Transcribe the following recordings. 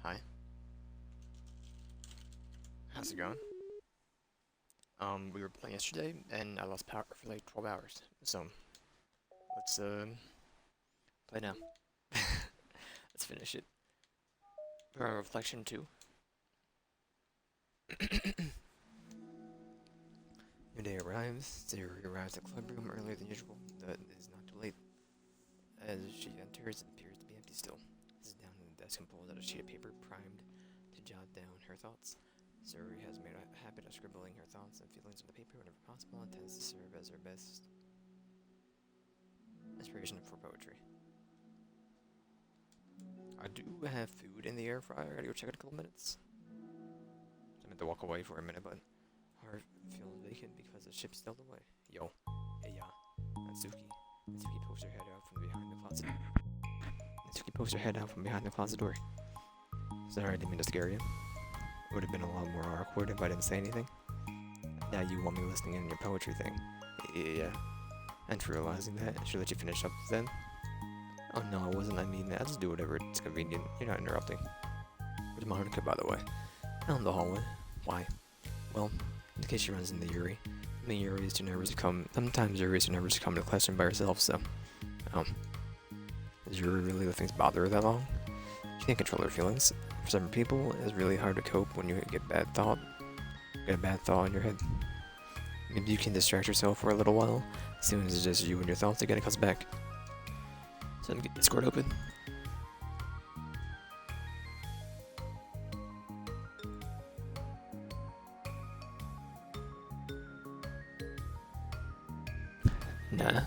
Hi. How's it going? We were playing yesterday, and I lost power for like 12 hours. So, let's, play now. Let's finish it. We're on Reflection 2. Your day arrives. Sarah arrives at the club room earlier than usual. That is not too late. As she enters, it appears to be empty still. Sits down at the desk and pulls out a sheet of paper primed to jot down her thoughts. Surrey has made a habit of scribbling her thoughts and feelings on the paper whenever possible and tends to serve as her best inspiration for poetry. I do have food in the air fryer. I gotta go check it in a couple minutes. I meant to walk away for a minute, but heart feels vacant because the ship sailed away. Yo, hey ya, Natsuki. Natsuki pokes her head out from behind the closet. Natsuki pokes her head out from behind the closet door. Sorry, I didn't mean to scare you. It would have been a lot more awkward if I didn't say anything. Now you want me listening in your poetry thing. Yeah. And realizing that, I should let you finish up then. Oh no, it wasn't. I mean, I'll just do whatever it's convenient. You're not interrupting. Where's Monica, by the way? Out in the hallway. Why? Well, in case she runs into Yuri. I mean, Yuri is too nervous to come. Sometimes Yuri is too nervous to come to the classroom by herself, so. Does Yuri really let things bother her that long? She can't control her feelings. For some people, it's really hard to cope when you get a bad thought in your head. Maybe you can distract yourself for a little while. As soon as it's just you and your thoughts, again it comes back. So let me get Discord open. Nah.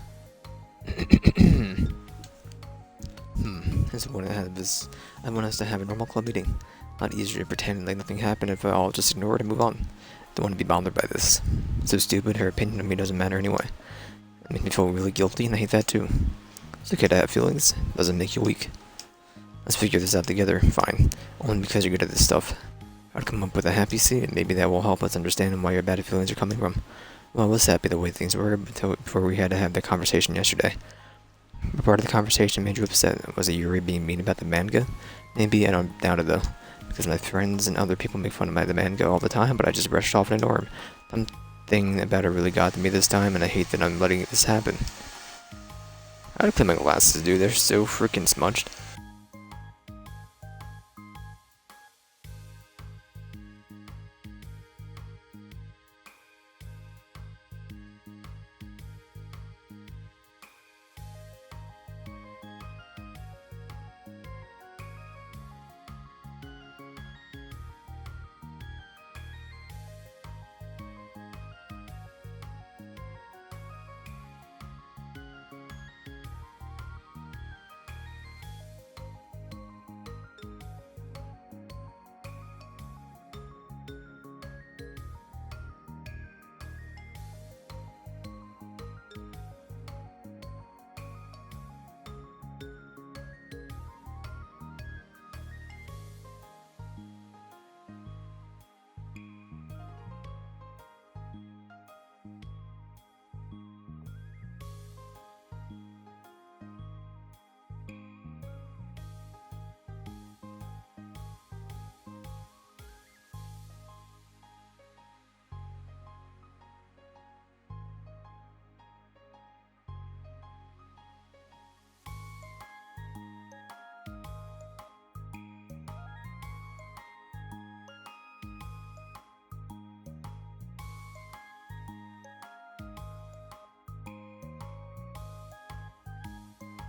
I want us to have a normal club meeting. Not easier to pretend like nothing happened if I'll just ignore it and move on. Don't want to be bothered by this. It's so stupid, her opinion of me doesn't matter anyway. It makes me feel really guilty, and I hate that too. It's okay to have feelings. Doesn't make you weak. Let's figure this out together. Fine. Only because you're good at this stuff. I'd come up with a happy scene, and maybe that will help us understand why your bad feelings are coming from. Well, I was happy the way things were before we had to have that conversation yesterday. But part of the conversation made you upset. Was it Yuri being mean about the manga? Maybe, I don't doubt it though. Because my friends and other people make fun of the manga all the time, but I just brushed off and ignored him. Something about it really got to me this time, and I hate that I'm letting this happen. How do I clean my glasses, dude? They're so freaking smudged.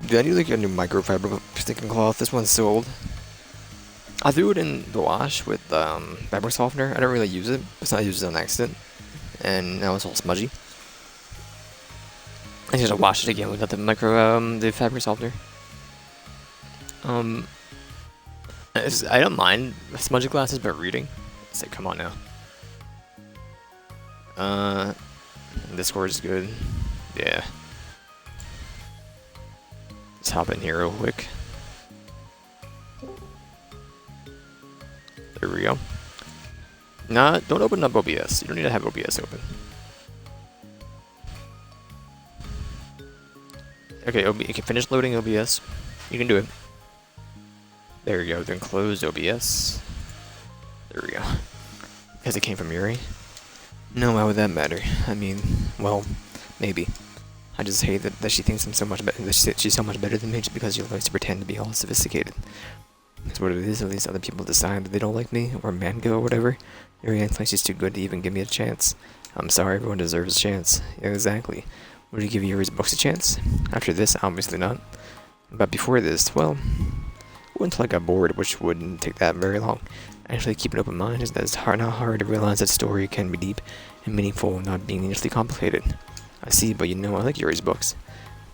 Dude, I need like a new microfiber sticking cloth. This one's so old. I threw it in the wash with fabric softener. I don't really use it. It's not used on accident, and now it's all smudgy. I just gotta wash it again without the fabric softener. I don't mind smudgy glasses, but reading, it's like, come on now. Discord is good. Yeah. Let's hop in here real quick. There we go. Nah, don't open up OBS. You don't need to have OBS open. Okay, you can finish loading OBS. You can do it. There we go, then closed OBS. There we go. Because it came from Yuri? No, why would that matter? I mean, well, maybe. I just hate that she thinks I'm so much better, that she's so much better than me just because she likes to pretend to be all sophisticated. That's what it is, at least other people decide that they don't like me, or manga or whatever. Yuri acts like she's too good to even give me a chance. I'm sorry, everyone deserves a chance. Yeah, exactly. Would you give Yuri's books a chance? After this, obviously not. But before this, well, wait until I got bored, which wouldn't take that very long. Actually, keep an open mind is that it's not hard to realize that story can be deep and meaningful without being needlessly complicated. I see, but you know I like Yuri's books.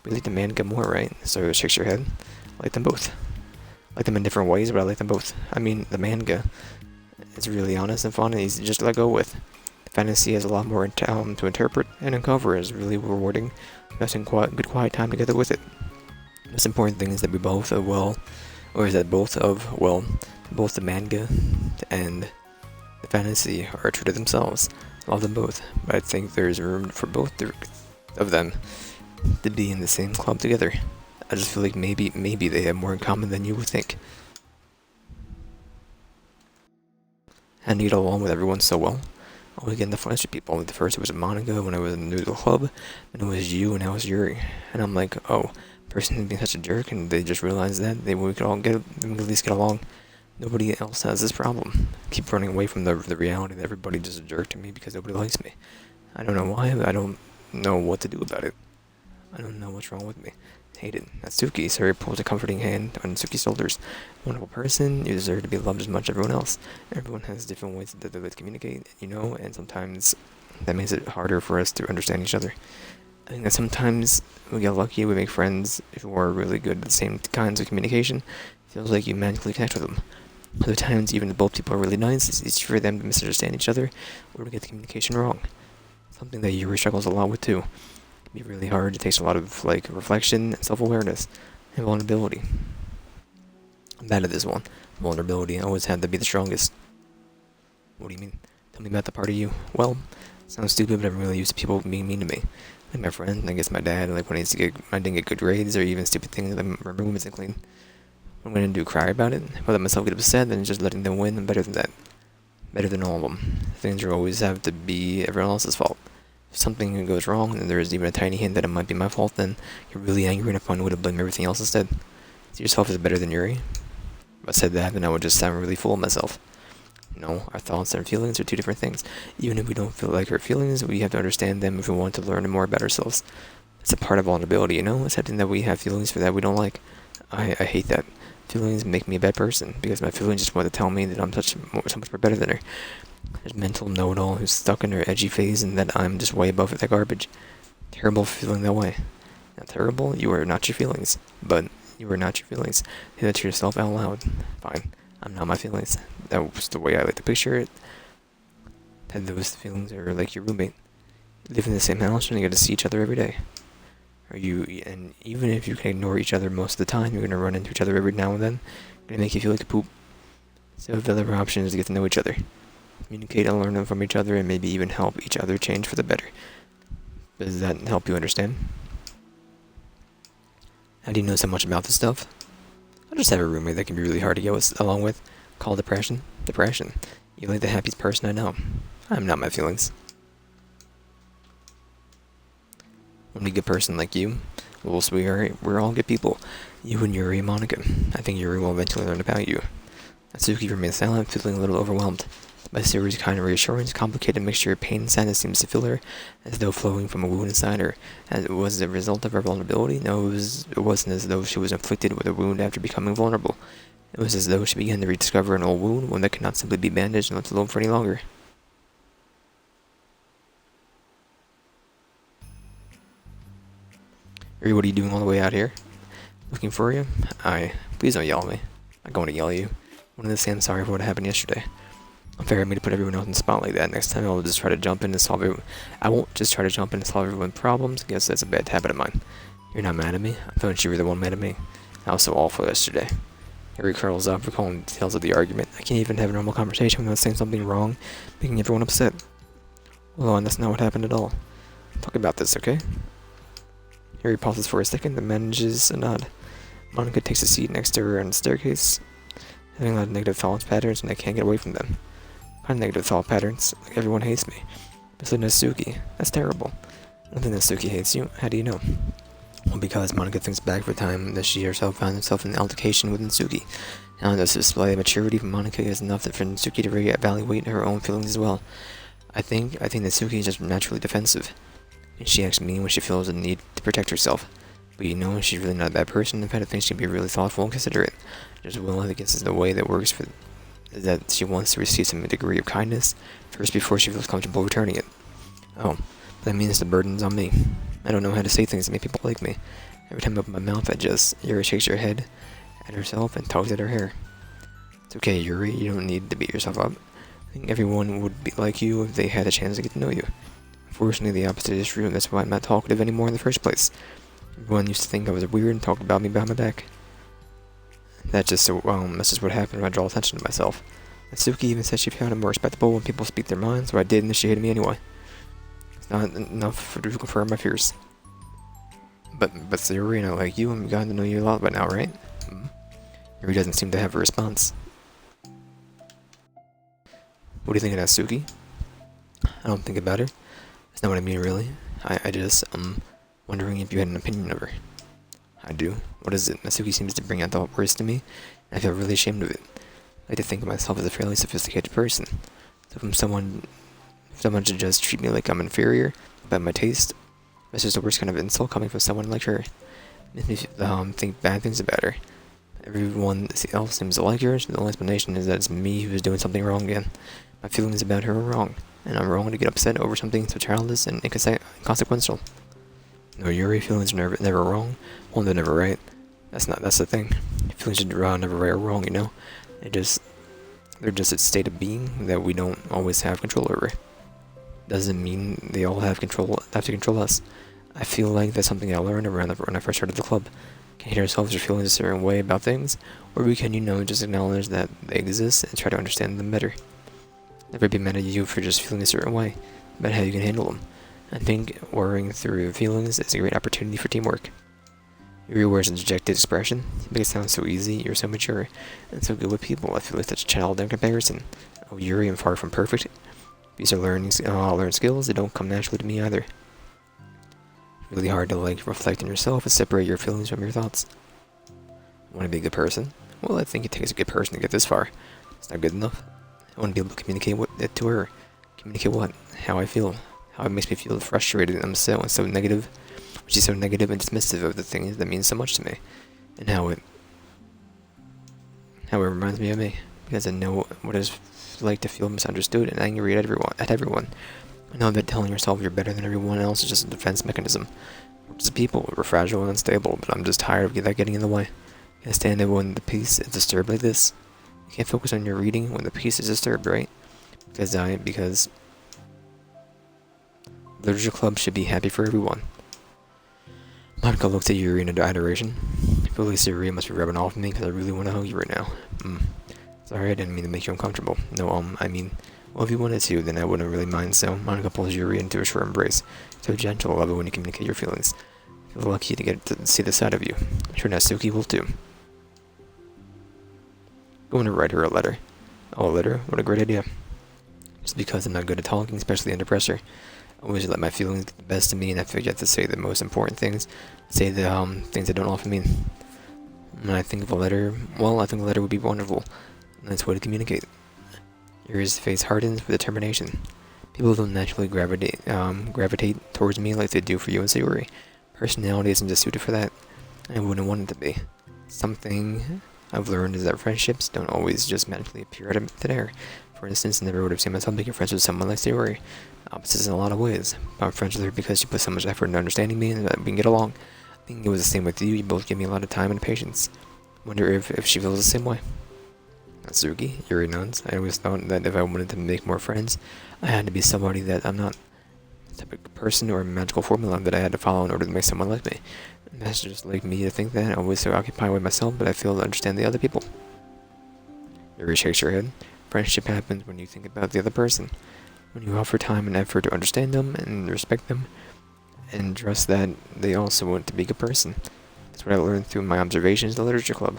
We like the manga more, right? So it shakes your head. I like them both. I like them in different ways, but I like them both. I mean, the manga is really honest and fun and easy to just let go with. The fantasy has a lot more to interpret, and uncover is really rewarding. Spending good quiet time together with it. The most important thing is that we both both the manga and the fantasy are true to themselves. I love them both, but I think there's room for both of them to be in the same club together. I just feel like maybe they have more in common than you would think. And you get along with everyone so well. Always getting the friendship people. Like the first it was Monica when I was new to the club, then it was you and now it's Yuri. And I'm like, oh, person is being such a jerk, and they just realized that we could at least get along. Nobody else has this problem. Keep running away from the reality that everybody just a jerk to me because nobody likes me. I don't know why, but I don't know what to do about it. I don't know what's wrong with me. Hate it. That's Doki. Sari pulls a comforting hand on Suki's shoulders. Wonderful person, you deserve to be loved as much as everyone else. Everyone has different ways that they like to communicate, you know, and sometimes that makes it harder for us to understand each other. I think that sometimes we get lucky, we make friends who are really good at the same kinds of communication. It feels like you magically connect with them. Other times, even if both people are really nice, it's easy for them to misunderstand each other or to get the communication wrong. Something that Yuri struggles a lot with too. It can be really hard. It takes a lot of reflection and self-awareness and vulnerability. I'm bad at this one. Vulnerability. I always had to be the strongest. What do you mean? Tell me about the part of you. Well, it sounds stupid, but I'm really used to people being mean to me. Like my friend, I guess my dad, like when I didn't get good grades or even stupid things like my room isn't clean. What I'm gonna do, cry about it? If I let myself get upset, then just letting them win, I'm better than that. Better than all of them. Things will always have to be everyone else's fault. If something goes wrong, and there's even a tiny hint that it might be my fault, then you're really angry and find a way to blame everything else instead. See yourself as better than Yuri. If I said that, then I would just sound really full of myself. No, our thoughts and feelings are two different things. Even if we don't feel like our feelings, we have to understand them if we want to learn more about ourselves. It's a part of vulnerability, you know? Accepting that we have feelings for that we don't like. I hate that. Feelings make me a bad person, because my feelings just want to tell me that I'm so much more better than her. There's mental know-it-all who's stuck in her edgy phase and that I'm just way above that garbage. Terrible feeling that way. Not terrible, you are not your feelings. But you are not your feelings. Say that to yourself out loud. Fine. I'm not my feelings. That was the way I like to picture it. That those feelings are like your roommate. You live in the same house and you get to see each other every day. And even if you can ignore each other most of the time, you're gonna run into each other every now and then. Gonna make you feel like a poop. So the other option is to get to know each other. Communicate and learn from each other and maybe even help each other change for the better. Does that help you understand? How do you know so much about this stuff? I just have a roommate that can be really hard to get along with. Called depression. Depression. You're like the happiest person I know. I'm not my feelings. When a good person like you, well, we're all good people. You and Yuri and Monica. I think Yuri will eventually learn about you. Atsuki remains silent, feeling a little overwhelmed. By Sayori's kind of reassurance, complicated mixture of pain and sadness seems to fill her, as though flowing from a wound inside her. As it was a result of her vulnerability? No, it wasn't as though she was inflicted with a wound after becoming vulnerable. It was as though she began to rediscover an old wound, one that could not simply be bandaged and left alone for any longer. Yuri, what are you doing all the way out here? Looking for you? Please don't yell at me. I'm going to yell at you. I wanted to say I'm sorry for what happened yesterday. Unfair of me to put everyone else in the spot like that. Next time I'll just try to jump in and solve it. I won't just try to jump in and solve everyone's problems. I guess that's a bad habit of mine. You're not mad at me? I thought you were the one mad at me. I was so awful yesterday. Yuri curls up, recalling the details of the argument. I can't even have a normal conversation without saying something wrong, making everyone upset. Well, and that's not what happened at all. Talk about this, okay? Yuri pauses for a second, then manages a nod. Monica takes a seat next to her on the staircase. Having a lot of negative thought patterns and I can't get away from them. Kind of negative thought patterns, like everyone hates me. Especially Natsuki. That's terrible. I don't think Natsuki hates you. How do you know? Well, because Monica thinks back for time that she herself found herself in an altercation with Natsuki. Now this display of maturity from Monica is enough for Natsuki to reevaluate her own feelings as well. I think Natsuki is just naturally defensive. And she acts mean when she feels the need to protect herself. But you know, she's really not a bad person. In fact, I think she can be really thoughtful and considerate. Just will, I guess, is the way that works for is that she wants to receive some degree of kindness first before she feels comfortable returning it. Oh, that means the burden's on me. I don't know how to say things to make people like me. Every time I open my mouth, Yuri shakes her head at herself and tugs at her hair. It's okay, Yuri, you don't need to beat yourself up. I think everyone would be like you if they had a chance to get to know you. Unfortunately, the opposite is true, and that's why I'm not talkative anymore in the first place. Everyone used to think I was weird and talked about me behind my back. That's just what happened when I draw attention to myself. Natsuki even said she found it more respectable when people speak their minds, so I did, and she hated me anyway. It's not enough to confirm my fears. But Yuri and I like you, and we've gotten to know you a lot by now, right? Yuri doesn't seem to have a response. What do you think of Natsuki? I don't think about her. That's not what I mean, really. I just, wondering if you had an opinion of her. I do. What is it? Natsuki seems to bring out the worst to me, and I feel really ashamed of it. I like to think of myself as a fairly sophisticated person. So from someone to just treat me like I'm inferior by my taste, that's just the worst kind of insult coming from someone like her. It makes me think bad things about her. Everyone else seems to like her, so the only explanation is that it's me who is doing something wrong again. My feelings about her are wrong, and I'm wrong to get upset over something so childish and inconsequential. No, Yuri, feelings are never wrong. Well, they're never right. That's the thing. Feelings are never right or wrong, you know? They're just a state of being that we don't always have control over. Doesn't mean they all have to control us. I feel like that's something I learned when I first started the club. Can hate ourselves or feeling a certain way about things, or we can, just acknowledge that they exist and try to understand them better. Never be mad at you for just feeling a certain way, but how you can handle them. I think worrying through your feelings is a great opportunity for teamwork. Yuri wears a dejected expression. You make it sound so easy, you're so mature, and so good with people. I feel like such a child in comparison. Oh, Yuri, I'm far from perfect. These are learned skills that don't come naturally to me either. It's really hard to reflect on yourself and separate your feelings from your thoughts. Want to be a good person? Well, I think it takes a good person to get this far. It's not good enough. I want to be able to communicate it to her. Communicate what? How I feel. How it makes me feel frustrated and upset when so negative. She's so negative and dismissive of the things that mean so much to me. And how it reminds me of me. Because I know what it's like to feel misunderstood and angry at everyone. I know that telling yourself you're better than everyone else is just a defense mechanism. We're just people, we're fragile and unstable, but I'm just tired of that getting in the way. I can't stand it when the peace is disturbed like this. You can't focus on your reading when the peace is disturbed, right? Because Literature Club should be happy for everyone. Monica looked at Yuri in adoration. I feel like Yuri must be rubbing off me because I really want to hug you right now. Sorry, I didn't mean to make you uncomfortable. No, well, if you wanted to, then I wouldn't really mind. So Monica pulls Yuri into a short embrace. So gentle, I love it when you communicate your feelings. I feel lucky to get to see this side of you. I'm sure Natsuki will too. Going to write her a letter. Oh, a letter? What a great idea. Just because I'm not good at talking, especially under pressure. I always let my feelings get the best of me, and I forget to say the most important things. Say the things that don't often mean. When I think of a letter, well, I think a letter would be wonderful. A nice way to communicate. Yuri's face hardens with determination. People don't naturally gravitate towards me like they do for you and Sayuri. Personality isn't just suited for that. I wouldn't want it to be. Something I've learned is that friendships don't always just magically appear out of thin air. For instance, I never would have seen myself being friends with someone like Sayuri. Opposites in a lot of ways. I'm friends with her because she put so much effort into understanding me and that we can get along. I think it was the same with you. You both give me a lot of time and patience. Wonder if she feels the same way. Natsuki, Yuri nods. I always thought that if I wanted to make more friends, I had to be somebody that I'm not. The type of person or magical formula that I had to follow in order to make someone like me. And that's just like me to think that. I'm always so occupied with myself, but I fail to understand the other people. Yuri shakes her head. Friendship happens when you think about the other person. When you offer time and effort to understand them and respect them, and trust that they also want to be a good person. That's what I learned through my observations at the Literature Club.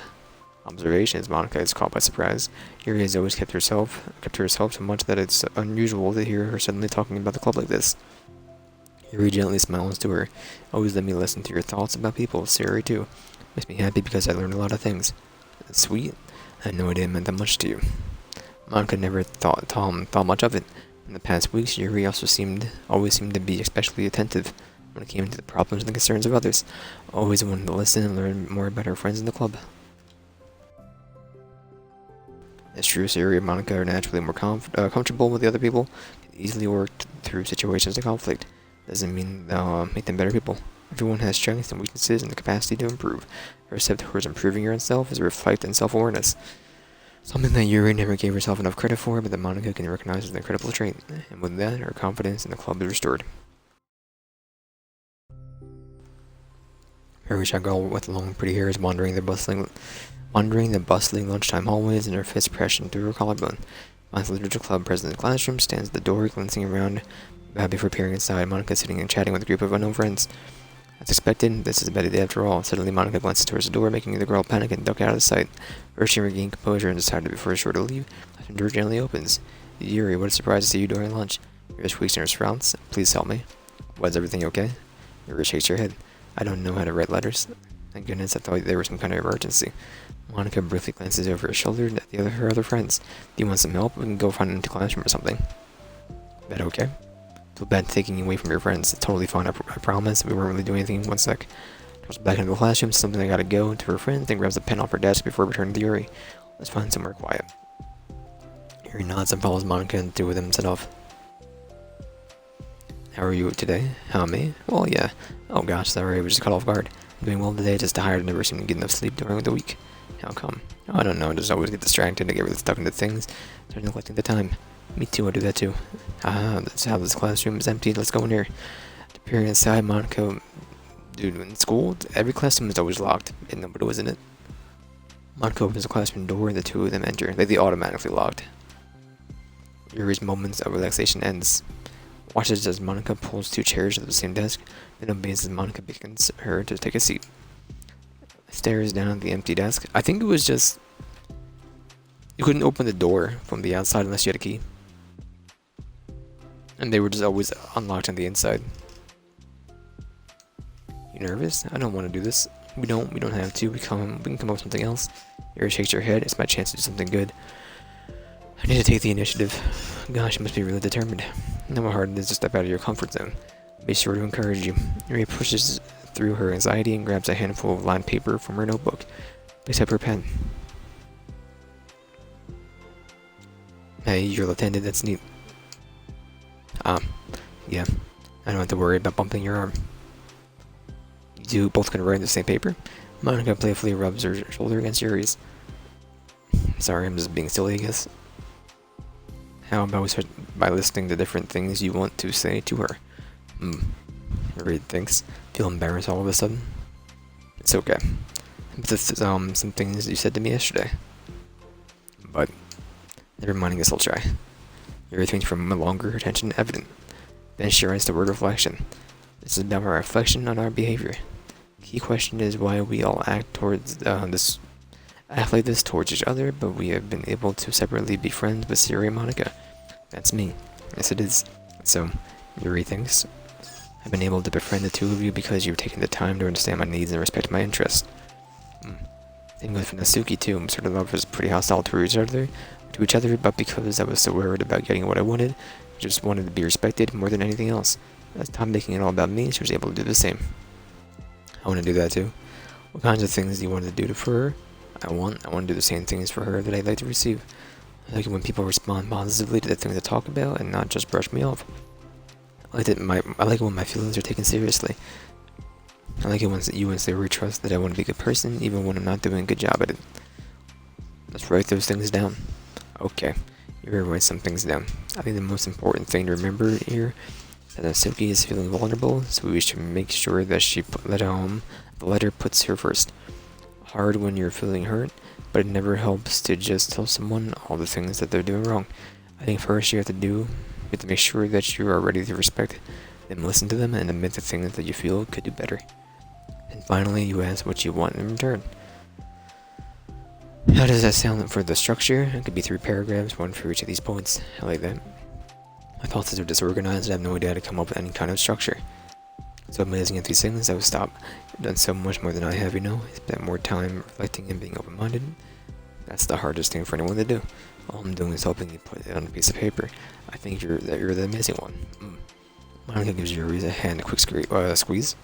observations, Monica is caught by surprise. Yuri has always kept to herself so much that it's unusual to hear her suddenly talking about the club like this. Yuri gently smiles to her. Always let me listen to your thoughts about people. Siri too. Makes me happy because I learned a lot of things. That's sweet. I had no idea it meant that much to you. Monica never thought much of it. In the past weeks, Yuri always seemed to be especially attentive when it came to the problems and the concerns of others. Always wanted to listen and learn more about her friends in the club. It's true, Siri and Monica are naturally more comfortable with the other people, can easily work through situations of conflict. Doesn't mean they'll make them better people. Everyone has strengths and weaknesses and the capacity to improve. Her step towards improving yourself is a reflect in self-awareness. Something that Yuri never gave herself enough credit for, but that Monica can recognize as an incredible trait. And with that, her confidence in the club is restored. Very shy girl with long, pretty hair is wandering the bustling lunchtime hallways, and her fist pressed into her collarbone. Finds the literature club president in the classroom, stands at the door, glancing around before peering inside. Monica sitting and chatting with a group of unknown friends. As expected, this is a better day after all. Suddenly, Monica glances towards the door, making the girl panic and duck out of sight. First, she regained composure and decided before it's sure to leave. The door gently opens. Yuri, what a surprise to see you during lunch. Yuri squeaks in her sprouts. Please help me. Was everything okay? Yuri shakes her head. I don't know how to write letters. Thank goodness, I thought there was some kind of emergency. Monica briefly glances over her shoulder at her other friends. Do you want some help? We can go find an empty classroom or something. That okay? Feel bad taking you away from your friends. It's totally fine, I promise. We weren't really doing anything in 1 sec. Goes back into the classroom, something I gotta go to her friend, then grabs a pen off her desk before returning to Yuri. Let's find somewhere quiet. Yuri nods and follows Monica and the two of them set off. How are you today? How, me? Well, yeah. Oh gosh, sorry, I was just caught off guard. I'm doing well today, just tired and never seem to get enough sleep during the week. How come? Oh, I don't know, I just always get distracted, I get really stuck into things, start neglecting the time. Me too, I do that too. That's how this classroom is empty, let's go in here. Appearing inside, Monica... Dude, in school, every classroom is always locked, and nobody was in it. Monica opens the classroom door and the two of them enter. They automatically locked. Yuri's moments of relaxation ends. Watches as Monica pulls 2 chairs at the same desk, then obeys as Monica beckons her to take a seat. Stares down at the empty desk. I think it was just... You couldn't open the door from the outside unless you had a key. And they were just always unlocked on the inside. You nervous? I don't want to do this. We don't have to. We can come up with something else. Yuri shakes her head. It's my chance to do something good. I need to take the initiative. Gosh, you must be really determined. I know how hard it is to step out of your comfort zone. Be sure to encourage you. Yuri pushes through her anxiety and grabs a handful of lined paper from her notebook. Picks up her pen. Hey, you're left-handed, that's neat. Yeah. I don't have to worry about bumping your arm. You both gonna write the same paper? Monica playfully rubs her shoulder against Yuri's. Sorry, I'm just being silly, I guess. How about we start by listing the different things you want to say to her? Yuri thinks. Feel embarrassed all of a sudden? It's okay. Some things you said to me yesterday. But, never mind, I guess I'll try. Yuri thinks for longer, attention evident. Then she writes the word reflection. This is about our reflection on our behavior. Key question is why we all act like this towards each other, but we have been able to separately be friends with Siri and Monica. That's me. Yes, it is. So, Yuri thinks, I've been able to befriend the two of you because you've taken the time to understand my needs and respect my interests. Same with Natsuki too. Sort of love was pretty hostile to each other, but because I was so worried about getting what I wanted, I just wanted to be respected more than anything else. As time making it all about me, she was able to do the same. I want to do that too. What kinds of things do you want to do for her? I want to do the same things for her that I'd like to receive. I like it when people respond positively to the things I talk about and not just brush me off. I like it when my feelings are taken seriously. I like it when you and Siri trust that I want to be a good person, even when I'm not doing a good job at it. Let's write those things down. Okay, you're gonna write some things down. I think the most important thing to remember here is that Natsuki is feeling vulnerable, so we should make sure that the letter puts her first. Hard when you're feeling hurt, but it never helps to just tell someone all the things that they're doing wrong. I think first you have to make sure that you are ready to respect them, listen to them, and admit the things that you feel could do better. And finally, you ask what you want in return. How does that sound for the structure? It could be 3 paragraphs, 1 for each of these points. I like that. My thoughts are disorganized, I have no idea how to come up with any kind of structure. So amazing at these things, I would stop. I've done so much more than I have, you know. I spent more time reflecting and being open-minded. That's the hardest thing for anyone to do. All I'm doing is helping you put it on a piece of paper. I think you're the amazing one. Monica gives Yuri a hand, a quick squeeze.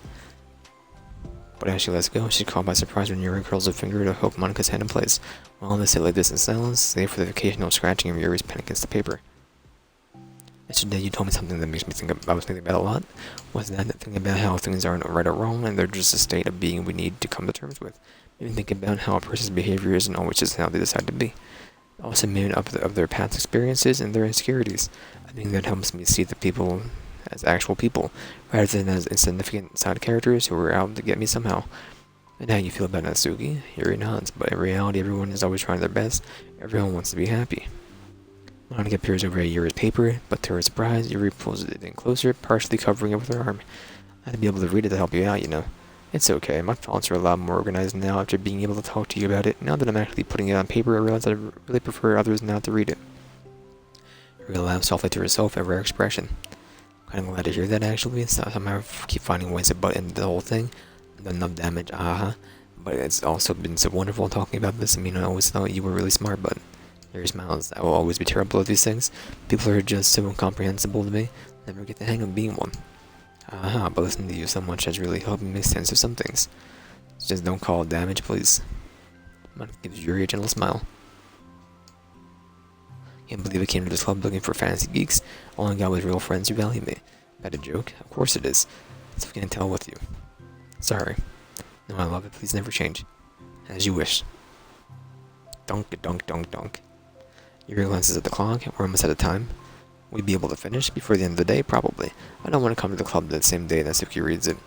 But as she lets go, she's caught by surprise when Yuri curls a finger to help Monica's hand in place. While they sit like this in silence, save for the occasional scratching of Yuri's pen against the paper. Yesterday you told me something that makes me think I was thinking about a lot. Was that thinking about how things aren't right or wrong and they're just a state of being we need to come to terms with. Maybe think about how a person's behavior isn't always just how they decide to be. Also made up of their past experiences and their insecurities. I think that helps me see the people as actual people, rather than as insignificant side characters who are out to get me somehow. And how you feel about Natsuki? Yuri nods, but in reality everyone is always trying their best. Everyone wants to be happy. Monica peers over at Yuri's paper, but to her surprise, Yuri pulls it in closer, partially covering it with her arm. I had to be able to read it to help you out, you know. It's okay, my thoughts are a lot more organized now after being able to talk to you about it. Now that I'm actually putting it on paper, I realize that I really prefer others not to read it. Yuri laughs softly to herself at rare expression. I'm kind of glad to hear that, actually. Somehow I keep finding ways to butt into the whole thing. Done enough damage, But it's also been so wonderful talking about this. I mean, I always thought you were really smart, but Yuri smiles. I will always be terrible at these things. People are just so incomprehensible to me. Never get the hang of being one. But listening to you so much has really helped me make sense of some things. Just don't call it damage, please. Monica gives Yuri a gentle smile. Can't believe I came to this club looking for fantasy geeks. All I got was real friends who value me. That a joke? Of course it is. So I can't tell with you. Sorry. No, I love it. Please never change. As you wish. Dunk, dunk, dunk, dunk. Yuri glances at the clock. We're almost out of time. We'd be able to finish before the end of the day, probably. I don't want to come to the club the same day Natsuki reads it.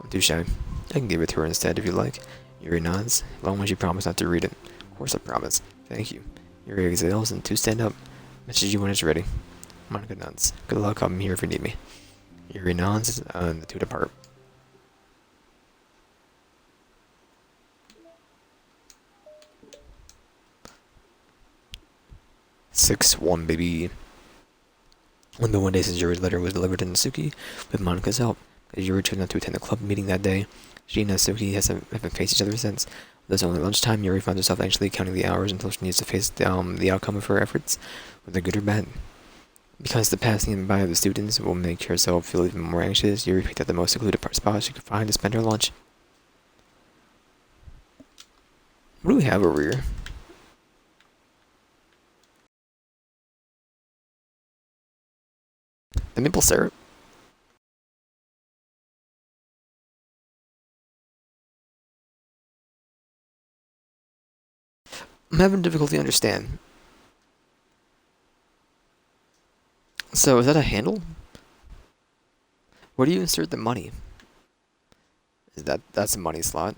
I'm too shy. I can give it to her instead if you like. Yuri nods, as long as you promise not to read it. Of course I promise. Thank you. Yuri exhales and 2 stand up. Message you when it's ready. Monica nods. Good luck, I'm here if you need me. Yuri nods, and the 2 depart. Six one, baby. When the one day since Yuri's letter was delivered to Natsuki, with Monica's help, as Yuri chose not to attend the club meeting that day, she and Natsuki haven't faced each other since. Thus, only lunchtime, Yuri finds herself anxiously counting the hours until she needs to face the outcome of her efforts, whether good or bad. Because the passing by of the students will make herself feel even more anxious, Yuri picked out the most secluded spot she could find to spend her lunch. What do we have over here? The maple syrup? I'm having difficulty understand. So, is that a handle? Where do you insert the money? That's a money slot.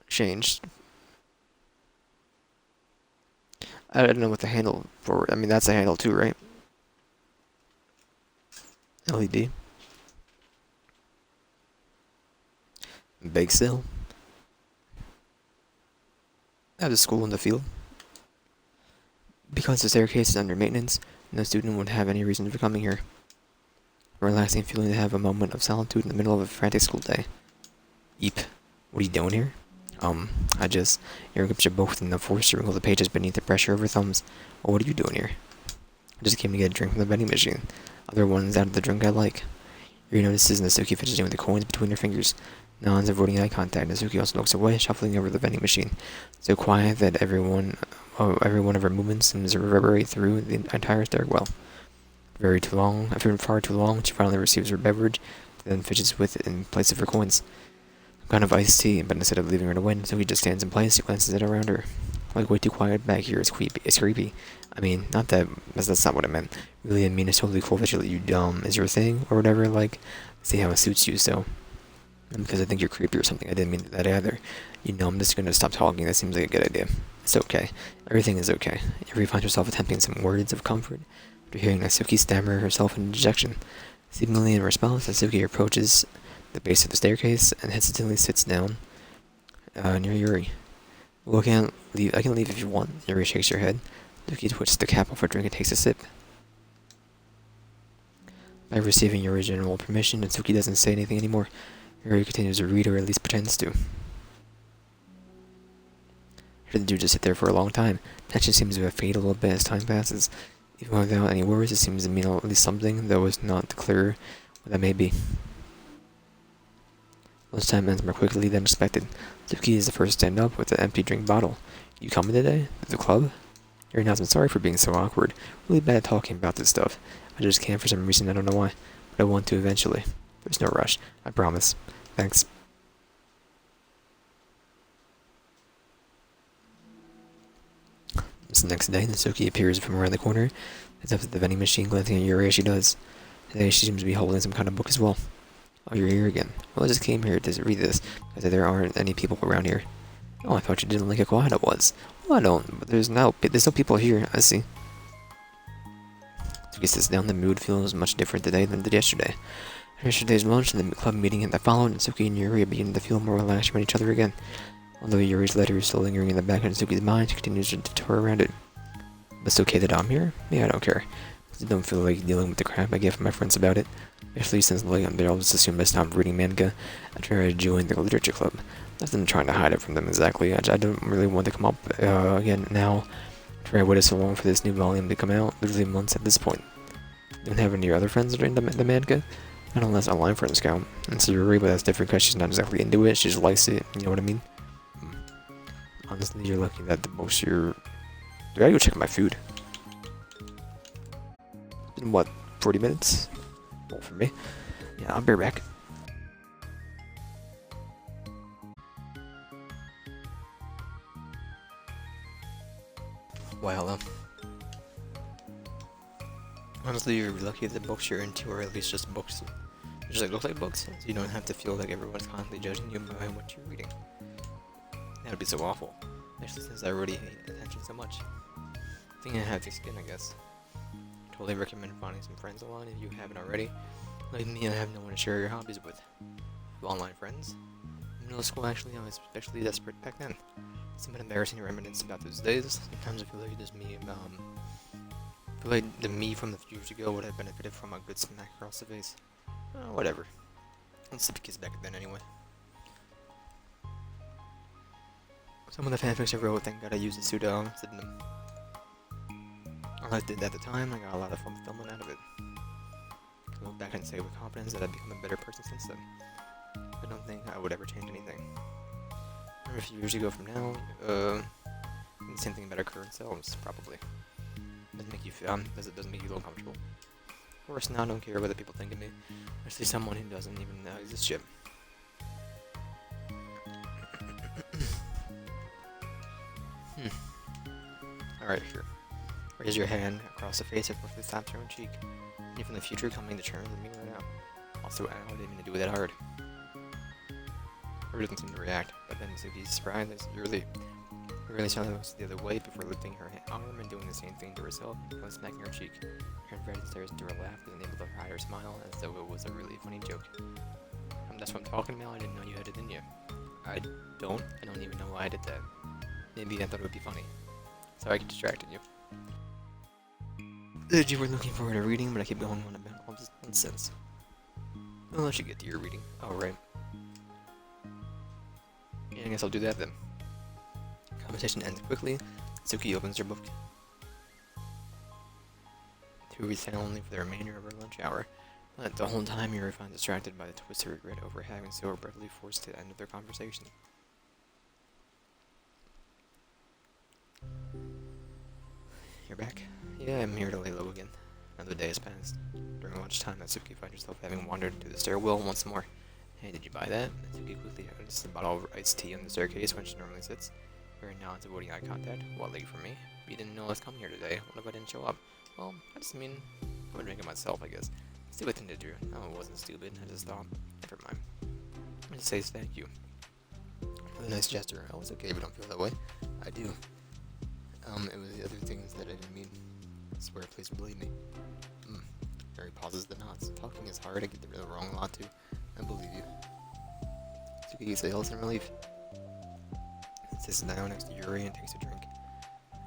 Changed. I don't know what the handle for. I mean, that's a handle too, right? LED. Bake sale. At the school in the field. Because the staircase is under maintenance, no student would have any reason for coming here. A relaxing feeling to have a moment of solitude in the middle of a frantic school day. Eep. What are you doing here? Your grips are both in the force to wrinkle the pages beneath the pressure of her thumbs. Well, what are you doing here? I just came to get a drink from the vending machine. Other ones out of the drink I like. Yuri notices Natsuki fidgeting with the coins between her fingers. Nods, avoiding eye contact. Natsuki also looks away, shuffling over the vending machine. So quiet that every one of her movements seems to reverberate through the entire stairwell. Far too long, she finally receives her beverage, then fidgets with it in place of her coins. Some kind of iced tea, but instead of leaving her to win, Natsuki just stands in place. She glances at around her. Like, way too quiet back here. It's creepy. It's creepy. I mean, not that. That's not what I meant. Really, I mean, it's totally cool that you is your thing or whatever. Like, see how it suits you. So, because I think you're creepy or something. I didn't mean that either. You know, I'm just gonna stop talking. That seems like a good idea. It's okay. Everything is okay. Yuri finds herself attempting some words of comfort after hearing Natsuki stammer herself in dejection. Seemingly in response, Natsuki approaches the base of the staircase and hesitantly sits down near Yuri. Well, I can leave if you want. Yuri shakes her head. Doki twitches the cap off her drink and takes a sip. By receiving Yuri's general permission, Natsuki doesn't say anything anymore. Yuri continues to read, or at least pretends to. Her the dude just sit there for a long time. Tension seems to have faded a little bit as time passes. Even without any words, it seems to mean at least something, though it's not clear what that may be. Lunchtime ends more quickly than expected. Doki is the first to stand up with an empty drink bottle. You coming today? To the club? Yuri nods. I'm sorry for being so awkward. Really bad at talking about this stuff. I just can't for some reason, I don't know why. But I want to eventually. There's no rush. I promise. Thanks. It's the next day, Natsuki appears from around the corner. Heads up to the vending machine, glancing at Yuri as she does. Today she seems to be holding some kind of book as well. Oh, you're here again. Well, I just came here to read this, because there aren't any people around here. Oh, I thought you didn't like how quiet it was. Well, I don't, but there's no people here, I see. Natsuki sits down. The mood feels much different today than it did yesterday. After yesterday's lunch and the club meeting that followed, Natsuki and Yuri are beginning to feel more relaxed around each other again. Although Yuri's letter is still lingering in the back of Natsuki's mind, she continues to tour around it. But it's okay that I'm here? Yeah, I don't care. I don't feel like dealing with the crap I get from my friends about it. Especially since like they all just assume I stopped reading manga after I joined the literature club. Not that I'm trying to hide it from them exactly. I don't really want to come up again now. After I waited so long for this new volume to come out, literally months at this point. Don't have any other friends that are into the manga? Not unless online friends count. And so Yuri, but that's different because she's not exactly into it. She just likes it. You know what I mean? Honestly, you're lucky that the most you're. I gotta go check my food. It's been what, 40 minutes? Well, for me. Yeah, I'll be right back. Why, hello. Honestly, you're lucky that the books you're into are at least just books. They just like look like books, so you don't have to feel like everyone's constantly judging you by what you're reading. That would be so awful. Especially since I already hate attention so much. I think I have thick skin, I guess. Totally recommend finding some friends online if you haven't already. Like me, I have no one to share your hobbies with. Online friends. In middle school, actually, I was especially desperate back then. Some embarrassing remnants about those days. Sometimes I feel like there's me, I feel like the me from the few years ago would have benefited from a good smack across the face. Whatever. Let's slip kids back then anyway. Some of the fanfics I wrote, thank God I used a pseudonym. I did that at the time, I got a lot of fun filming out of it. I can look back and say with confidence that I've become a better person since then. I don't think I would ever change anything. Remember a few years ago from now, the same thing about our current selves, probably. Doesn't make you feel, doesn't make you feel comfortable. Of course, now I don't care what people think of me, especially someone who doesn't even exist yet. Alright, here. Raise your hand across the face and quickly slap your own cheek. And you from the future coming to terms with me right now. Also, I didn't mean to do that hard. Her doesn't seem to react, but then Suki's surprised as you really saw that the other way before lifting her arm and doing the same thing to herself and smacking her cheek. Her friend stares into her laugh and able to hide her smile as though it was a really funny joke. That's what I'm talking about. I didn't know you had it in you. I don't even know why I did that. Maybe I thought it would be funny. Sorry I distracted you. You were looking forward to reading, but I keep going on about all this nonsense. I'll let you get to your reading. Oh, right. Yeah, I guess I'll do that then. Conversation ends quickly. Suki opens her book. To read silently for the remainder of her lunch hour. But the whole time Yuri finds distracted by the twisted regret over having so abruptly forced the end of their conversation. You're back? Yeah, I'm here to lay low again. Another day has passed. During lunchtime, Natsuki finds herself having wandered to the stairwell once more. Hey, did you buy that? Natsuki quickly notices the bottle of iced tea on the staircase when she normally sits. Yuri nods, avoiding eye contact. What, late for me? You didn't know I was coming here today. What if I didn't show up? Well, I just mean, I would drink it myself, I guess. Stupid thing to do. No, it wasn't stupid. I just thought, never mind. I just say thank you. For the nice gesture. Oh, it's okay if you don't feel that way. I do. It was the other things that I didn't mean. I swear, please believe me. Mary pauses the nods. Talking is hard. I get the wrong lot too. I believe you. Suki exhales in relief. sits down next to Yuri and takes a drink.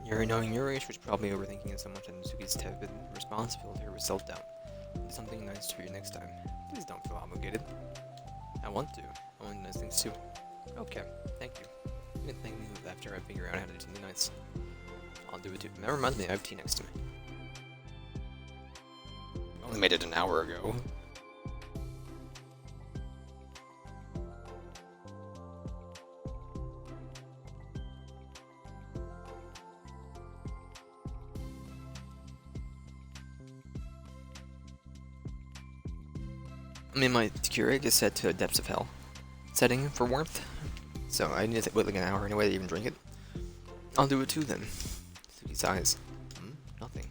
Yuri, knowing Yuri, she was probably overthinking it so much, and Suki's tepid response filled her with self-doubt. Do something nice for you next time. Please don't feel obligated. I want to. I want nice things too. Okay, thank you. You can thank me after I figure out how to do something nice. I'll do it too. That reminds me, I have tea next to me. I only made it an hour ago. I mean, my Keurig is set to depths of hell setting for warmth, so I need to wait like an hour anyway to even drink it. I'll do it too then. Suki sighs. Nothing.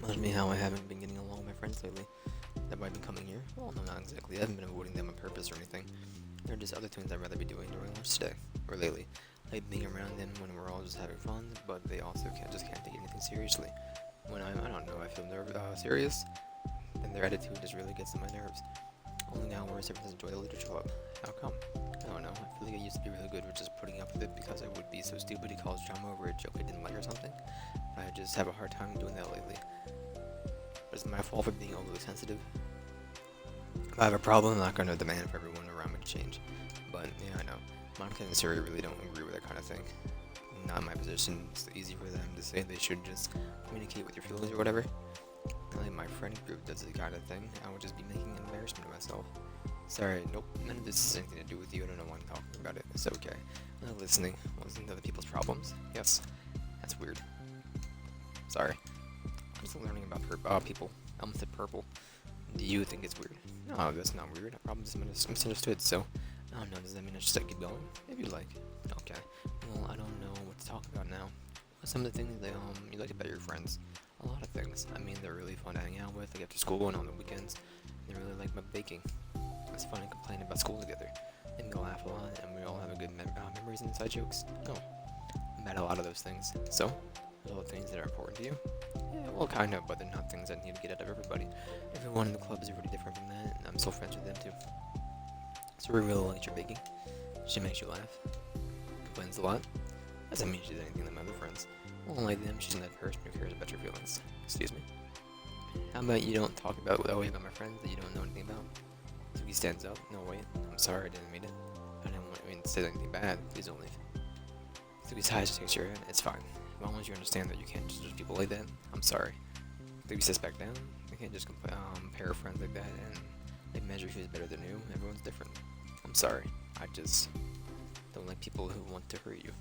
Reminds me how I haven't been getting along with my friends lately. That might be coming here. Well, no, not exactly. I haven't been avoiding them on purpose or anything. There are just other things I'd rather be doing during lunch today, or lately. Like being around them when we're all just having fun, but they also can't take anything seriously. When I don't know, I feel serious, then their attitude just really gets on my nerves. Only now where everyone enjoy the literature club. How come? I don't know. I feel like I used to be really good with just putting up with it because I would be so stupid to cause drama over a joke I didn't like or something. I just have a hard time doing that lately. But it's my fault for being overly sensitive. If I have a problem, I'm not going to demand for everyone around me to change. But yeah, I know. Monica and Siri really don't agree with that kind of thing. Not in my position. It's easy for them to say they should just communicate with your feelings or whatever. Like my friend group does the kind of thing, I would just be making an embarrassment of myself. Sorry, nope, none of this has anything to do with you, I don't know why I'm talking about it, it's okay. I'm not listening, listening to other people's problems. Yes, that's weird. Sorry. I'm just learning about people. I almost said purple. Do you think it's weird? No, that's not weird, I probably just misunderstood, so... I don't know, does that mean I should keep going? If you like. Okay. Well, I don't know what to talk about now. What's some of the things that you like about your friends? A lot of things. I mean, they're really fun to hang out with, like after school and on the weekends. They really like my baking. It's fun to complain about school together. And we laugh a lot, and we all have a good memories and inside jokes. Oh, I'm at a lot of those things. So, those are all things that are important to you? Yeah, well, kind of, but they're not things I need to get out of everybody. Everyone in the club is really different from that, and I'm still friends with them too. So we really like your baking. She makes you laugh. Complains a lot. Doesn't mean she did anything like my other friends. Well, like them, she's not the person who cares about your feelings. Excuse me. How about you don't talk about about my friends that you don't know anything about? Suki stands up. No, wait. I'm sorry, I didn't mean it. I didn't mean to say anything bad. Please don't leave. Suki sighs, shakes her head. It's fine. As long as you understand that you can't just judge people like that, I'm sorry. Suki sits back down. You can't just compare friends like that and they measure who's better than you. Everyone's different. I'm sorry. I just don't like people who want to hurt you.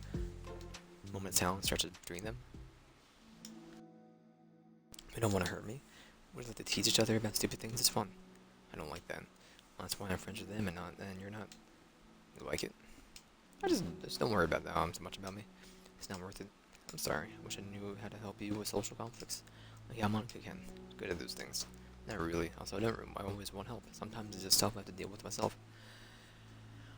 Moment of silence starts between them. They don't want to hurt me. We just like to tease each other about stupid things. It's fun. I don't like that. Well, that's why I'm friends with them and you're not. You like it? I just don't worry about that so much about me. It's not worth it. I'm sorry. I wish I knew how to help you with social conflicts. Like how Monica can. Good at those things. Not really. Also, I always want help. Sometimes it's just stuff I have to deal with myself.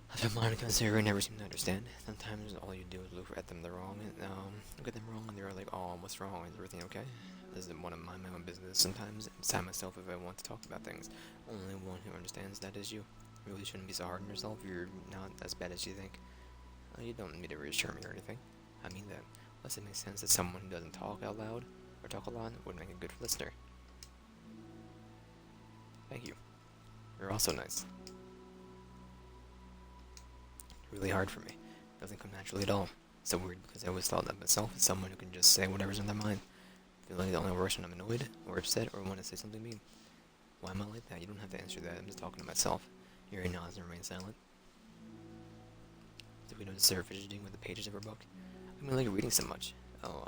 That's what Monica and Sarah never seem to understand. Sometimes all you do is look at them look at them wrong, and they're like, "Oh, what's wrong? Is everything okay?" I just want to mind my own business. Sometimes inside myself, if I want to talk about things, only one who understands that is you. You really shouldn't be so hard on yourself. You're not as bad as you think. You don't need to reassure me or anything. I mean that. Unless it makes sense that someone who doesn't talk out loud or talk a lot would make a good listener. Thank you. You're also nice. Really hard for me. It doesn't come naturally at all. It's so weird because I always thought that myself as someone who can just say whatever's in their mind. I feel like it only works when I'm annoyed or upset or want to say something mean. Why am I like that? You don't have to answer that. I'm just talking to myself. Yuri nods and remains silent. Did we notice her fidgeting with the pages of her book? I mean, like reading so much. Oh,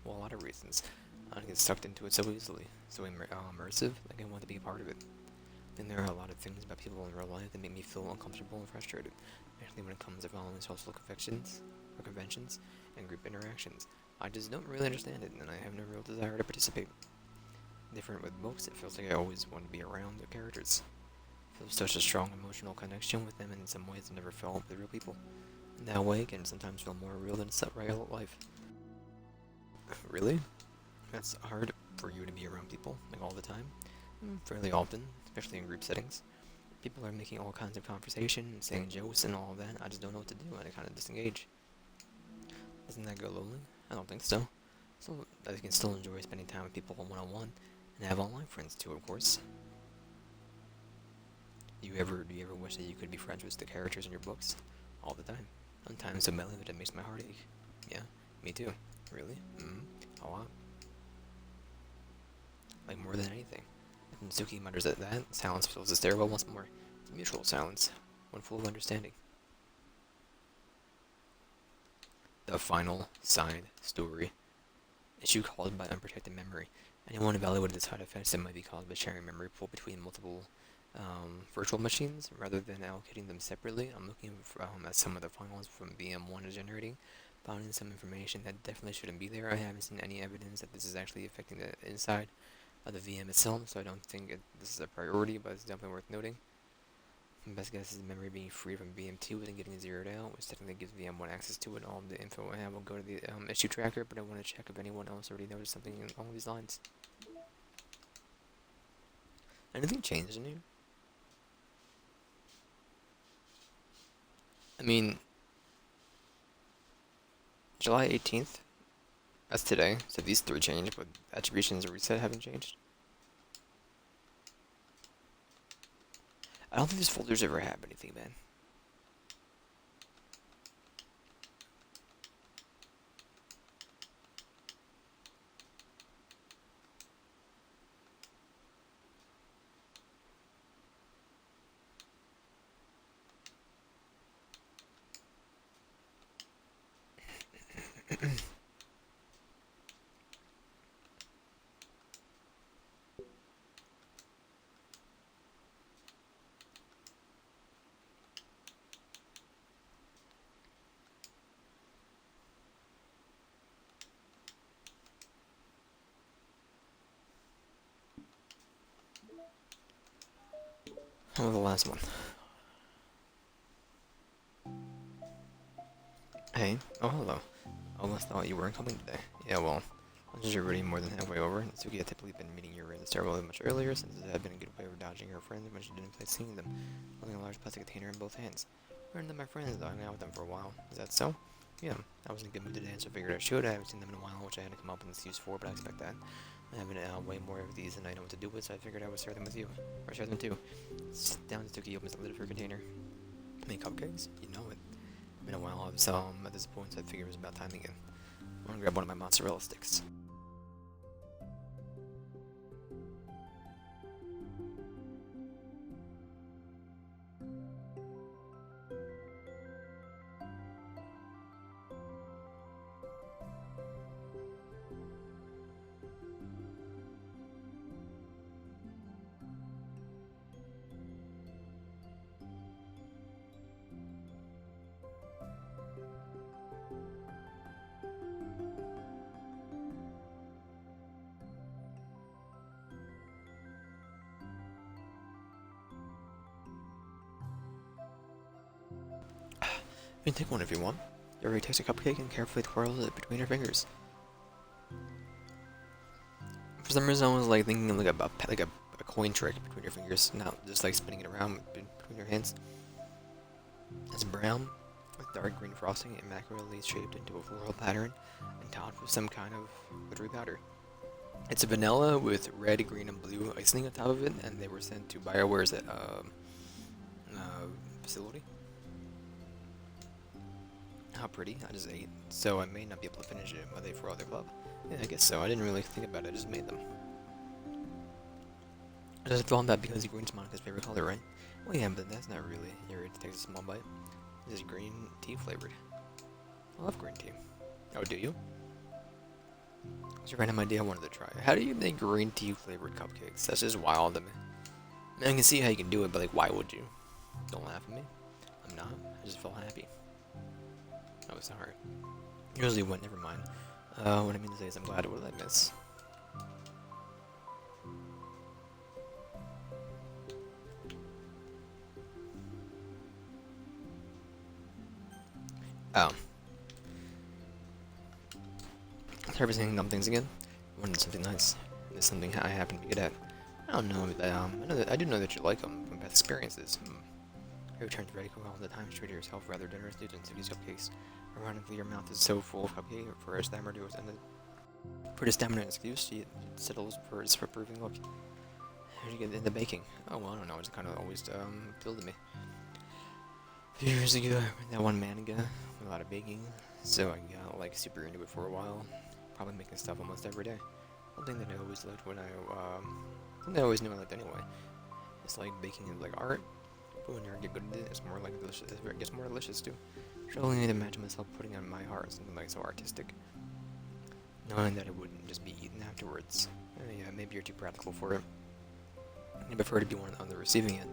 well, a lot of reasons. I get sucked into it so easily. So immersive, like I want to be a part of it. Then there are a lot of things about people in real life that make me feel uncomfortable and frustrated, especially when it comes to following social conventions and group interactions. I just don't really understand it, and I have no real desire to participate. Different with books, it feels like I always want to be around the characters. I feel such a strong emotional connection with them, and in some ways I never felt with real people. In that way, it can sometimes feel more real than real life. Really? That's hard for you to be around people, like all the time? Fairly often, especially in group settings. People are making all kinds of conversation and saying jokes and all of that. I just don't know what to do, and I kind of disengage. Doesn't that go lonely? I don't think so. So I can still enjoy spending time with people one-on-one, and have online friends too, of course. Do you ever wish that you could be friends with the characters in your books? All the time. Sometimes so badly that it makes my heart ache. Yeah, me too. Really? A lot. Like more than anything. And Suki mutters at that, silence fills the stairwell once more. It's mutual silence, one full of understanding. The final side story. Issue caused by unprotected memory. Anyone evaluated the side effects that might be caused by sharing memory pool between multiple virtual machines rather than allocating them separately. I'm looking at some of the files from VM1 is generating, finding some information that definitely shouldn't be there. I haven't seen any evidence that this is actually affecting the inside of the VM itself, so I don't think this is a priority, but it's definitely worth noting. My best guess is the memory being free from VM2 and getting zeroed out, which technically gives VM1 access to it. All of the info I have will go to the issue tracker, but I want to check if anyone else already noticed something along these lines. Anything changed in here? I mean, July 18th, that's today, so these three changed, but attributions and reset haven't changed. I don't think these folders ever have anything, man. Oh, the last one. Hey. Oh, hello. Almost thought you weren't coming today. Yeah, well, lunch is already more than halfway over, and Suki had typically been meeting you in the stairwell much earlier, since it had been a good way of dodging her friends when she didn't feel like seeing them, holding a large plastic container in both hands. Learned that my friends, though, hung out with them for a while. Is that so? Yeah, I was in a good mood today, so I figured I should. I haven't seen them in a while, which I had to come up with an excuse for, but I expect that. I have way more of these than I know what to do with, so I figured I would share them with you. Or share them too. Sit down, Suki opens the lid of her container. Make cupcakes? You know it. Been a while, so at this point, so I figured it was about time again. I'm gonna grab one of my mozzarella sticks. You can take one if you want. Yuri takes a cupcake and carefully twirls it between her fingers. For some reason, I was like thinking like a coin trick between your fingers, not just like spinning it around between your hands. It's brown with dark green frosting, immaculately shaped into a floral pattern, and topped with some kind of glittery powder. It's a vanilla with red, green, and blue icing on top of it, and they were sent to BioWare's facility. How pretty, I just ate, so I may not be able to finish it, but they for other club. Yeah, I guess so, I didn't really think about it, I just made them. I just thought that because green's Monica's favorite color, right? Well yeah, but that's not really. Yuri takes a small bite. This is green tea flavored. I love green tea. Oh, do you? That's a random idea I wanted to try. How do you make green tea flavored cupcakes? That's just wild to me. I mean, I can see how you can do it, but like, why would you? Don't laugh at me. I'm not, I just felt happy. Oh, sorry. Usually what? Never mind. What I mean to say is I'm glad. What did I miss? Oh. Harvesting dumb things again? Wanted something nice. There's something I happen to be good at. I don't know, I do know that you like them from past experiences. Harry turns red all the time, straight to herself, rather generously than Suki's cupcakes. Ironically, her mouth is so full of cupcake for her stammer to end. For the stamina excuse, she settles for his reproving look. How did you get into baking? Oh, well, I don't know, it's kind of always appealed to me. A few years ago, I read that one manga with a lot of baking, so I got like super into it for a while. Probably making stuff almost every day. One thing that I always liked when something I always knew I liked anyway. It's like baking is like art, but when you get good at it, it's more like delicious. It gets more delicious too. Struggling to imagine myself putting on my heart something like so artistic, knowing that it wouldn't just be eaten afterwards. Yeah, maybe you're too practical for it. I prefer to be on the receiving end.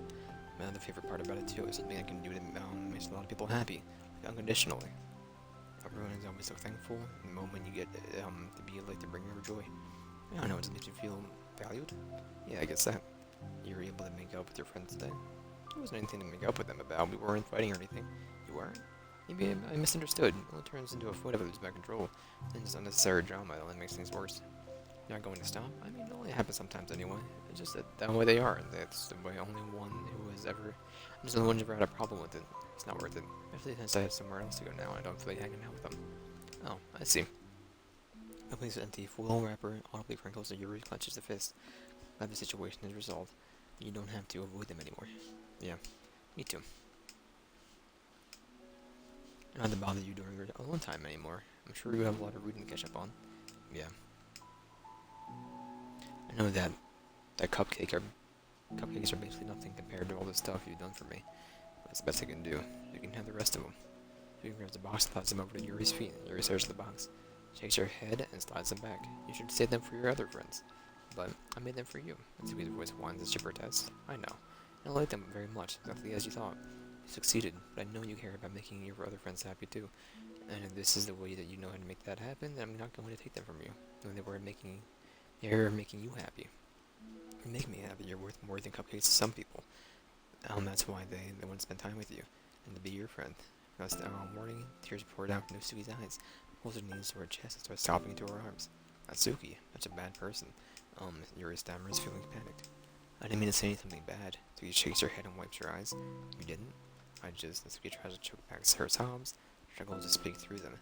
My other favorite part about it too is something I can do that makes a lot of people happy, like unconditionally. Everyone is always so thankful in the moment you get to be like to bring your joy. I don't know, it just makes you feel valued. Yeah, I guess that. You were able to make up with your friends today. There wasn't anything to make up with them about. We weren't fighting or anything. You weren't? Maybe I misunderstood. Well, it turns into a fight if I lose my control. And just unnecessary drama that only makes things worse. You're not going to stop? I mean, it only happens sometimes anyway. It's just that way they are. That's the way only one who has ever... I'm just the one who's ever had a problem with it. It's not worth it. Especially since I have somewhere else to go now. I don't feel like hanging out with them. Oh, I see. The place is empty. Foil wrapper audibly crinkles and Yuri clenches the fist. Glad the situation is resolved. You don't have to avoid them anymore. Yeah, me too. I don't have to bother you during your alone time anymore. I'm sure you have a lot of reading to catch up on. Yeah. I know that cupcakes are basically nothing compared to all the stuff you've done for me. That's the best I can do. You can have the rest of them. Yuri grabs the box and slides them over to Yuri's feet. Yuri stares at the box, shakes her head, and slides them back. You should save them for your other friends. But I made them for you. Natsuki's voice whines as she protests. I know. I don't like them very much, exactly as you thought. You succeeded, but I know you care about making your other friends happy too. And if this is the way that you know how to make that happen, then I'm not going to take them from you. When they're making you happy. You make me happy. You're worth more than cupcakes to some people. That's why they want to spend time with you and to be your friend. Because morning, tears poured out from Natsuki's eyes, pulls her knees to her chest and starts sobbing into her arms. Natsuki, that's a bad person. Yuri stammers, feeling panicked. I didn't mean to say something bad. Natsuki shakes her head and wipes her eyes. You didn't? Natsuki tries to choke back her sobs, struggles to speak through them.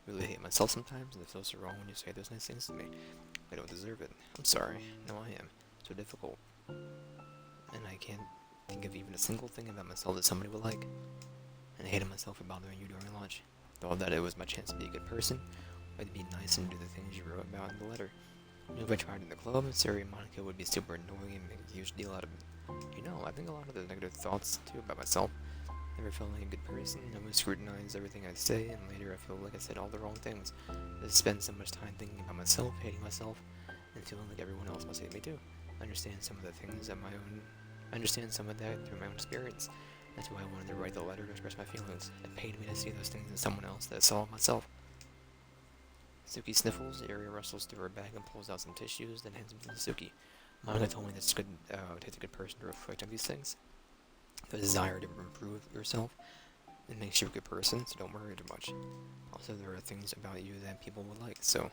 I really hate myself sometimes, and it feels so wrong when you say those nice things to me. I don't deserve it. I'm sorry. No, I am. So difficult. And I can't think of even a single thing about myself that somebody would like. And I hated myself for bothering you during lunch. Thought that it was my chance to be a good person, or to be nice and do the things you wrote about in the letter. I knew if I tried in the club, Sari and Monica would be super annoying and make a huge deal out of it. You know, I think a lot of the negative thoughts, too, about myself. Never felt like a good person. I always scrutinize everything I say, and later I feel like I said all the wrong things. I spend so much time thinking about myself, hating myself, and feeling like everyone else must hate me too. I understand some of the things at my own... I understand some of that through my own experience. That's why I wanted to write the letter to express my feelings. It pained me to see those things in someone else that I saw in myself. Suki sniffles, Yuri rustles through her bag and pulls out some tissues, then hands them to Suki. Monica told me that it's good, it takes a good person to reflect on these things. The desire to improve yourself, it makes you a good person, so don't worry too much. Also, there are things about you that people would like, so...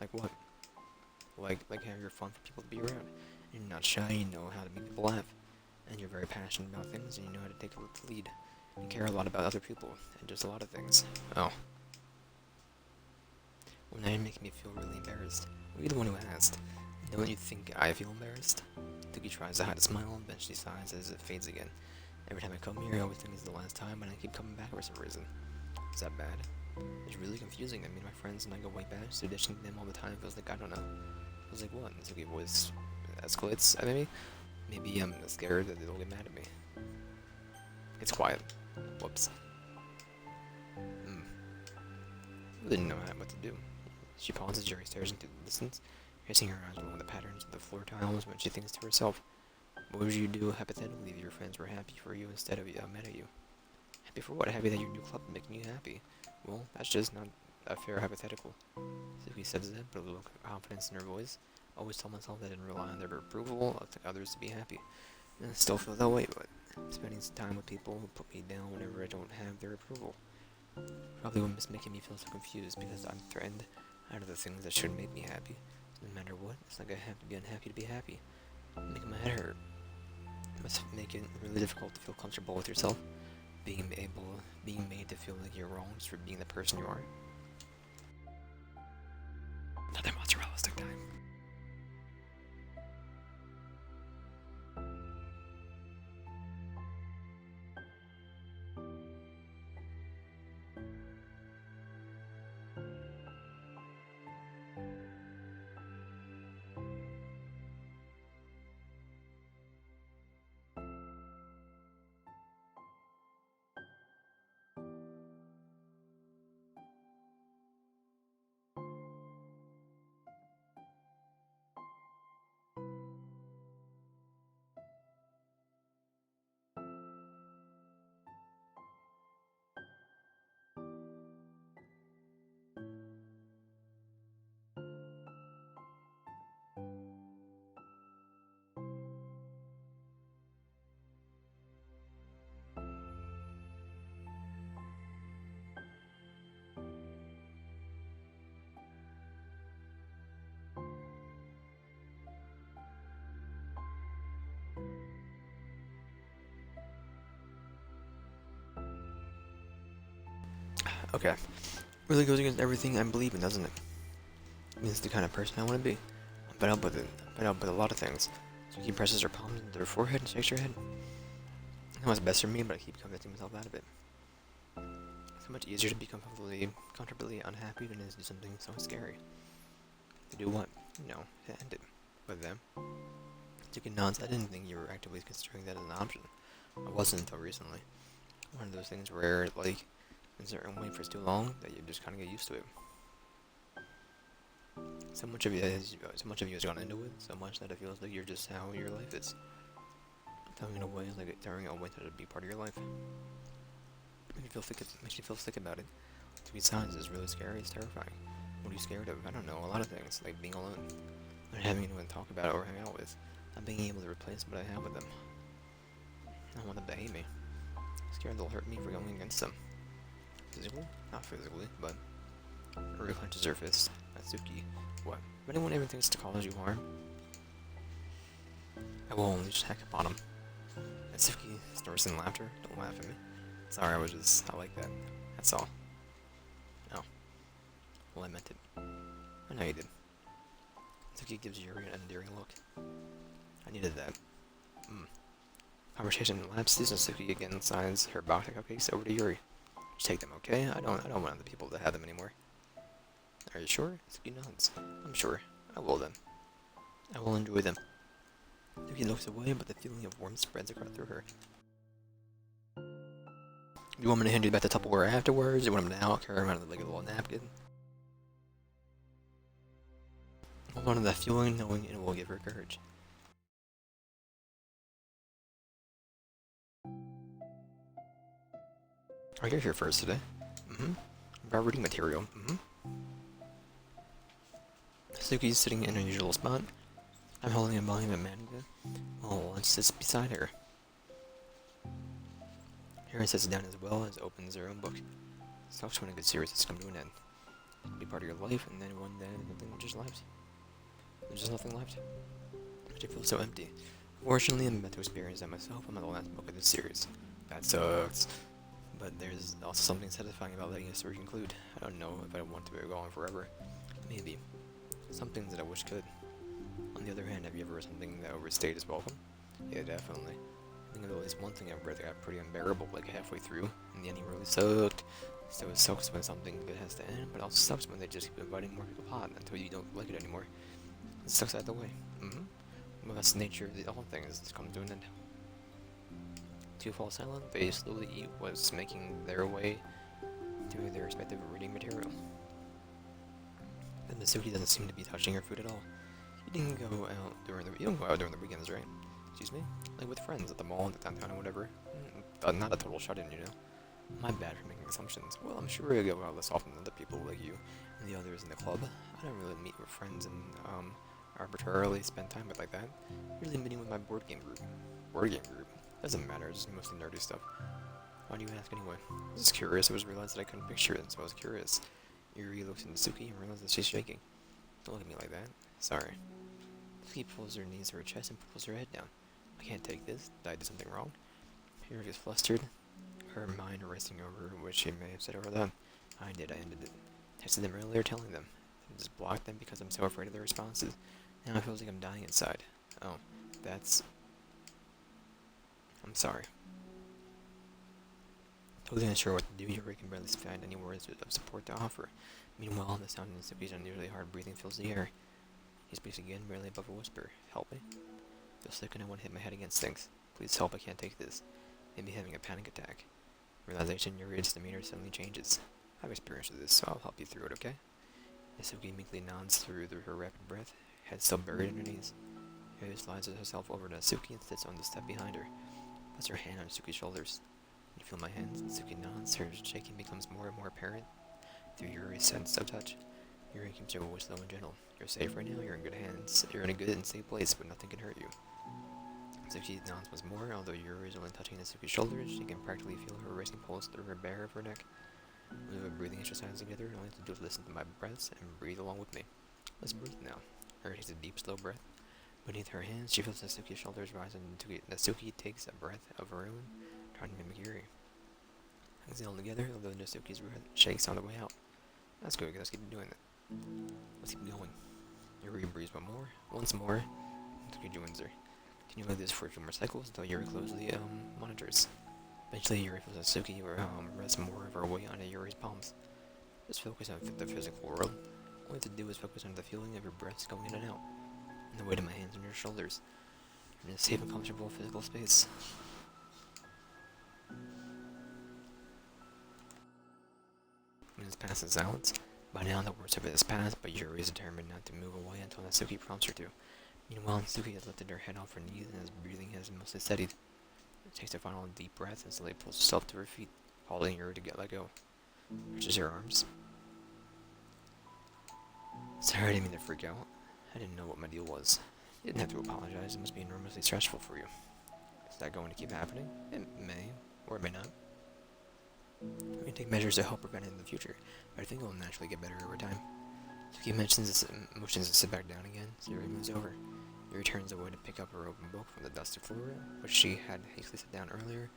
Like what? Like how you're fun for people to be around. You're not shy, you know how to make people laugh. And you're very passionate about things, and you know how to take the lead. You care a lot about other people, and just a lot of things. Oh. Well, now you're making me feel really embarrassed. Were you the one who asked? Don't you think I feel embarrassed? Doki tries to hide a smile and eventually sighs as it fades again. Every time I come here, I always think it's the last time, and I keep coming back for some reason. Is that bad? It's really confusing. I mean, my friends and I go way back, so dishing them all the time feels like, I don't know. Feels like what? Doki voice escalates, Maybe I'm scared that they'll get mad at me. It's quiet. Whoops. I didn't know what to do. She pauses, Jerry stares into the distance, tracing her eyes along the patterns of the floor tiles when she thinks to herself, what would you do hypothetically if your friends were happy for you instead of mad at you? Happy for what? Happy that your new club is making you happy. Well, that's just not a fair hypothetical. Suki says that, but a little confidence in her voice. I always tell myself that I didn't rely on their approval of others to be happy. And I still feel that way, but spending some time with people who put me down whenever I don't have their approval. Probably what is making me feel so confused because I'm threatened out of the things that should make me happy. No matter what, it's like I have to be unhappy to be happy. Making my head hurt. It must make it really difficult to feel comfortable with yourself, being made to feel like you're wrong just for being the person you are. Another mozzarella stick time. Okay. Really goes against everything I believe in, doesn't it? I mean, it's the kind of person I want to be. I'm fed up with it. I'm fed up with a lot of things. So he presses her palms into her forehead and shakes her head. I know what's best for me, but I keep convincing myself out of it. It's so much easier to become comfortably unhappy than it is to do something so scary. To do what? You know, to end it. With them. Taking nods, I didn't think you were actively considering that as an option. I wasn't until recently. One of those things where, like, in a certain way for too long that you just kind of get used to it. So much of you has gone into it, so much that it feels like you're just how your life is. Throwing it away to be part of your life. Makes you feel sick about it. To be silent is really scary, it's terrifying. What are you scared of? I don't know, a lot of things, like being alone. Not having anyone to talk about it or hang out with. Not being able to replace what I have with them. I want them to hate me. I'm scared they'll hurt me for going against them. Physically? Not physically, but Uri clenches her fist. Natsuki. What? If anyone ever thinks to cause you harm, I will only just hack upon him. Natsuki snorts in laughter. Don't laugh at me. Sorry, I like that. That's all. Oh. Well, I meant it. I know you did. Natsuki gives Yuri an endearing look. I needed that. Conversation lapses. Natsuki again signs her box of cupcakes over to Yuri. Just take them, okay? I don't want other people to have them anymore. Are you sure? Natsuki nods. I'm sure. I will then. I will enjoy them. Natsuki looks away, but the feeling of warmth spreads across through her. You want me to hand you back the Tupperware afterwards? You want him to out carry around like a little napkin? Hold on to that feeling, knowing it will give her courage. Oh, you're here first today. About reading material. Suki's sitting in her usual spot. I'm holding a volume of manga. Oh, let's sit beside her. Harry sits down as well as opens her own book. Sucks when a good series has come to an end. It'll be part of your life, and then one day nothing just left. There's just nothing left. But it feels so empty. Fortunately, I'm about to experience that myself. I'm on the last book of this series. That sucks. But there's also something satisfying about letting a story conclude. I don't know if I want to go on forever. Maybe. Some things that I wish could. On the other hand, have you ever read something that overstayed its welcome? Yeah, definitely. I think of at least one thing I've read that got pretty unbearable like halfway through, and the ending really sucked. So it sucks when something good has to end, but it also sucks when they just keep inviting more people on until you don't like it anymore. It sucks either way. Well, that's the nature of all things. It's come to an end. To fall silent, they slowly eat what's making their way to their respective reading material. And Mitsuki doesn't seem to be touching her food at all. You don't go out during the weekends, right? Excuse me? Like with friends at the mall, at downtown, or whatever. Not a total shut-in, you know? My bad for making assumptions. Well, I'm sure I go out less often than other people like you and the others in the club. I don't really meet with friends and, arbitrarily spend time with like that. Usually meeting with my board game group. Board game group? Doesn't matter, it's just mostly nerdy stuff. Why do you ask anyway? I was just curious. I was realized that I couldn't picture it, so I was curious. Yuri looks at Natsuki and realizes that she's shaking. Don't look at me like that. Sorry. Natsuki pulls her knees to her chest and pulls her head down. I can't take this. Did I do something wrong? Yuri gets flustered, her mind racing over what she may have said or done. I did, I ended it. Texted them earlier telling them. I just blocked them because I'm so afraid of their responses. Now it feels like I'm dying inside. Oh, that's... I'm sorry. Totally unsure what to do, Yuri can barely find any words of support to offer. Meanwhile, the sound in Suki's unusually hard breathing fills the air. He speaks again, barely above a whisper. Help me? I feel sick and I want to hit my head against things. Please help, I can't take this. Maybe having a panic attack. Realization, Yuri's demeanor suddenly changes. I've experienced this, so I'll help you through it, okay? Yasuki meekly nods through her rapid breath, head still buried in her knees. Yuri slides herself over to Suki and sits on the step behind her. Puts her hand on Suki's shoulders. You feel my hands? Suki nods, her shaking becomes more and more apparent through Yuri's sense of touch. Yuri keeps her voice low and gentle. You're safe right now, you're in good hands. You're in a good and safe place, but nothing can hurt you. Suki nods once more, although Yuri is only touching Suki's shoulders, she can practically feel her racing pulse through her bare of her neck. We do a breathing exercise together, and all you have to do is listen to my breaths and breathe along with me. Let's breathe now. Yuri takes a deep, slow breath. Beneath her hands, she feels Suki's shoulders rise, and Suki takes a breath of her own, trying to mimic Yuri. Exhale together, although Suki's breath shakes on the way out. That's good, let's keep doing it. Let's keep going. Yuri breathes once more. Suki joins her. Continue like this for a few more cycles until Yuri closely monitors. Eventually, Yuri feels that Suki rests more of her weight onto Yuri's palms. Just focus on the physical world. All you have to do is focus on the feeling of your breaths going in and out, and the weight of my hands on your shoulders. You're in a safe and comfortable physical space. Minutes pass in silence. By now, the worst of it has passed, but Yuri is determined not to move away until Natsuki prompts her to. Meanwhile, Natsuki has lifted her head off her knees and his breathing has mostly steadied. She takes a final deep breath and slowly pulls herself to her feet, holding her to let go. Reaches her arms. Sorry, I didn't mean to freak out. I didn't know what my deal was. You didn't have to apologize. It must be enormously stressful for you. Is that going to keep happening? It may, or it may not. We can take measures to help prevent it in the future, but I think it will naturally get better over time. Suki mentions his motions to sit back down again, so Yuri moves over. Yuri turns away to pick up her open book from the dusty floor, which she had hastily set down earlier,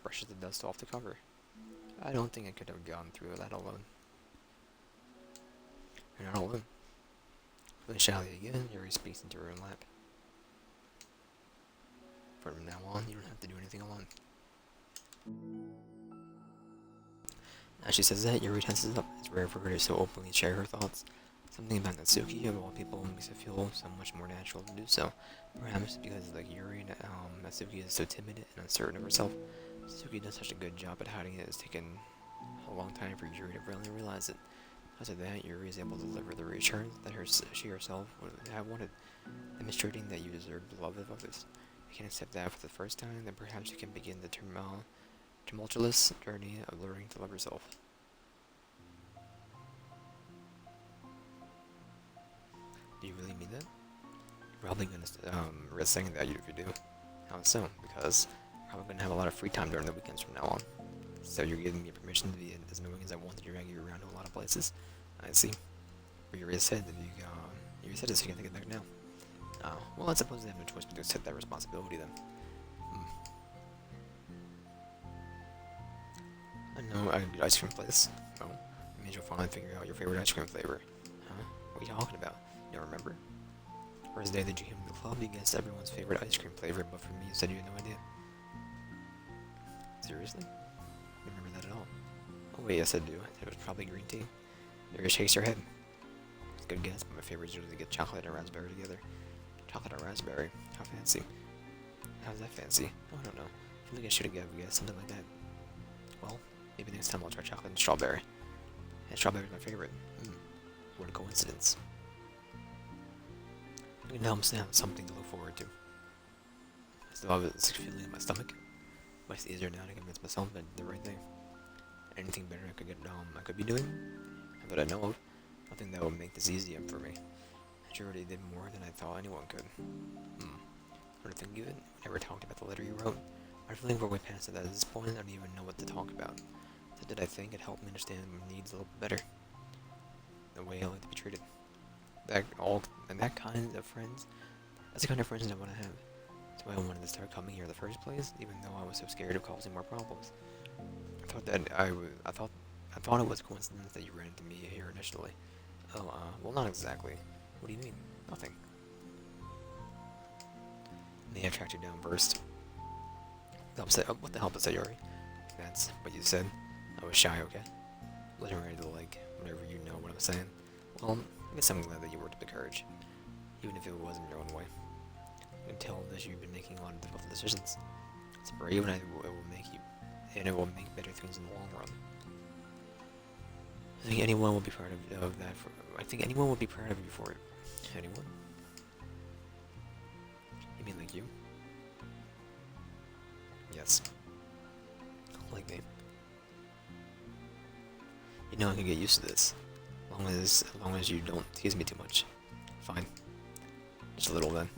brushes the dust off the cover. I don't think I could have gone through that alone. You're not alone. Feeling shyly again, Yuri speaks into her own lap. From now on, you don't have to do anything alone. As she says that, Yuri tenses up. It's rare for her to so openly share her thoughts. Something about Natsuki, of all people, makes it feel so much more natural to do so. Perhaps because, like Yuri, Natsuki is so timid and uncertain of herself. Natsuki does such a good job at hiding it. It's taken a long time for Yuri to really realize it. Because of that, Yuri is able to deliver the reassurance that she herself would have wanted, demonstrating that you deserve the love of others. If you can accept that for the first time, then perhaps you can begin the tumultuous journey of learning to love yourself. Do you really mean that? You're probably gonna risk saying that if you do. How so? Because you're probably gonna have a lot of free time during the weekends from now on. So you're giving me permission to be as annoying as I want to drag you around to a lot of places. I see. But you already said that you said it, so you can take it back now. Oh, well, I suppose they have no choice but to accept that responsibility then. I know a good ice cream place. Oh, it means you'll finally figure out your favorite ice cream flavor. Huh? What are you talking about? You don't remember? First day that you came to the club, you guessed everyone's favorite ice cream flavor, but for me, you said you had no idea. Seriously? I don't remember that at all. Oh wait, yes I do. It was probably green tea. Yuri shakes her head. It's a good guess, but my favorite is usually get chocolate and raspberry together. Chocolate and raspberry? How fancy. How's that fancy? Oh, I don't know. I feel like I should have guessed something like that. Well, maybe next time I'll try chocolate and strawberry. And strawberry is my favorite. What a coincidence. You can help me have something to look forward to. I still have a sick feeling in my stomach. But it's easier now to convince myself that I did the right thing. Anything better I could be doing? And that I know of. Nothing that would make this easier for me. I sure already did more than I thought anyone could. When I think of it, we never talked about the letter you wrote. I feel like we're way past it at this point. I don't even know what to talk about. So did I think it helped me understand my needs a little better? The way I like to be treated. That kind of friends. That's the kind of friends I want to have. why I wanted to start coming here in the first place, even though I was so scared of causing more problems. I thought that I thought it was a coincidence that you ran into me here initially. Oh, well, not exactly. What do you mean? Nothing. May have tracked you down first. What the hell did I say, Yori? That's what you said. I was shy, okay? Wasn't ready to, like, whatever you know what I'm saying. Well, I guess I'm glad that you worked up the courage, even if it was in your own way. I can tell that you've been making a lot of difficult decisions. It's brave, and it will make you, and it will make better things in the long run. I think anyone will be proud of that. I think anyone will be proud of you for it. Anyone? You mean like you? Yes. Like me. You know I can get used to this, as long as you don't tease me too much. Fine. Just a little then.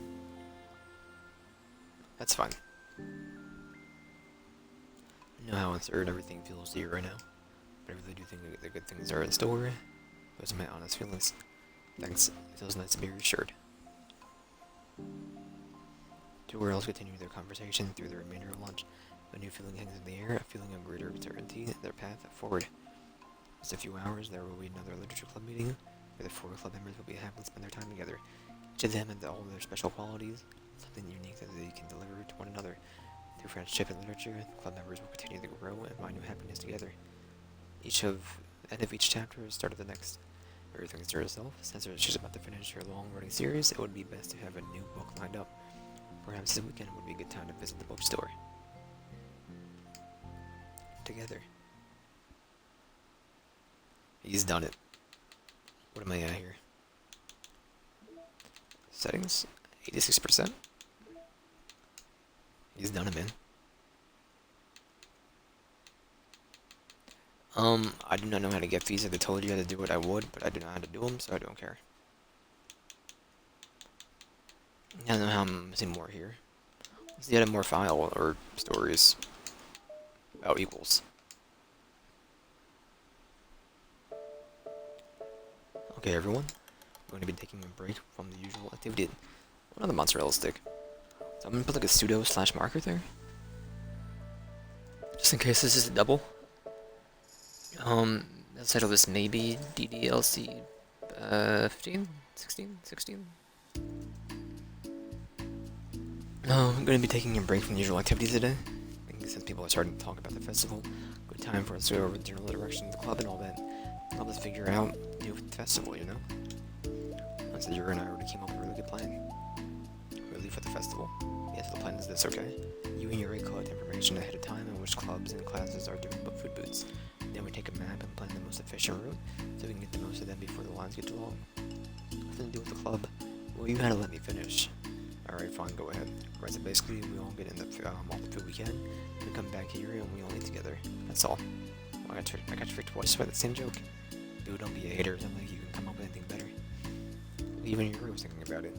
That's fine. I know how uncertain everything feels to you right now, but I really do think that the good things are in store. Those are my honest feelings. Thanks. It feels nice to be reassured. Two girls continue their conversation through the remainder of lunch. A new feeling hangs in the air, a feeling of greater certainty in their path forward. In just a few hours, there will be another literature club meeting, where the 4 club members will be happy to spend their time together. Each of them and all their special qualities, something unique that they can deliver to one another. Through friendship and literature, the club members will continue to grow and find new happiness together. End of each chapter is start of the next. Everything is to herself. Since she's about to finish her long-running series, it would be best to have a new book lined up. Perhaps this weekend would be a good time to visit the bookstore. Together. He's done it. What am I at here? Settings? 86%? He's done it, man. I do not know how to get these. If I told you how to do it, I would, but I do not know how to do them, so I don't care. I don't know how I'm missing more here. Let's get a more file or stories. About equals. Okay, everyone. I'm going to be taking a break from the usual activity. Another mozzarella stick. So I'm going to put like a pseudo/marker there. Just in case this is a double. The title this may be DDLC 15? 16? 16? I'm going to be taking a break from the usual activities today. I think since people are starting to talk about the festival, good time for us to go over the general direction of the club and all that. Help us figure out the new festival, you know? I said Yuri and I already came up with a really good plan. We'll leave for the festival. Yes, the plan is this, okay? You and Yuri collect information ahead of time on which clubs and classes are doing food booths. Then we take a map and plan the most efficient route, so we can get the most of them before the lines get too long. Nothing to do with the club. Well, you had to let me finish. Alright, fine, go ahead. Right, so basically, we all get in all the food we can, we come back here and we all eat together. That's all. I got tricked twice by the same joke. Dude, don't be a hater, something like you can come up with anything better. Even Yuri was thinking about it.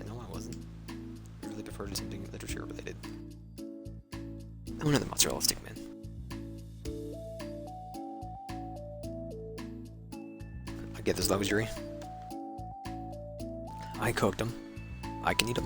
No, I wasn't. I really prefer to something literature related. I want another mozzarella stick, man. I get this luxury. I cooked them. I can eat them.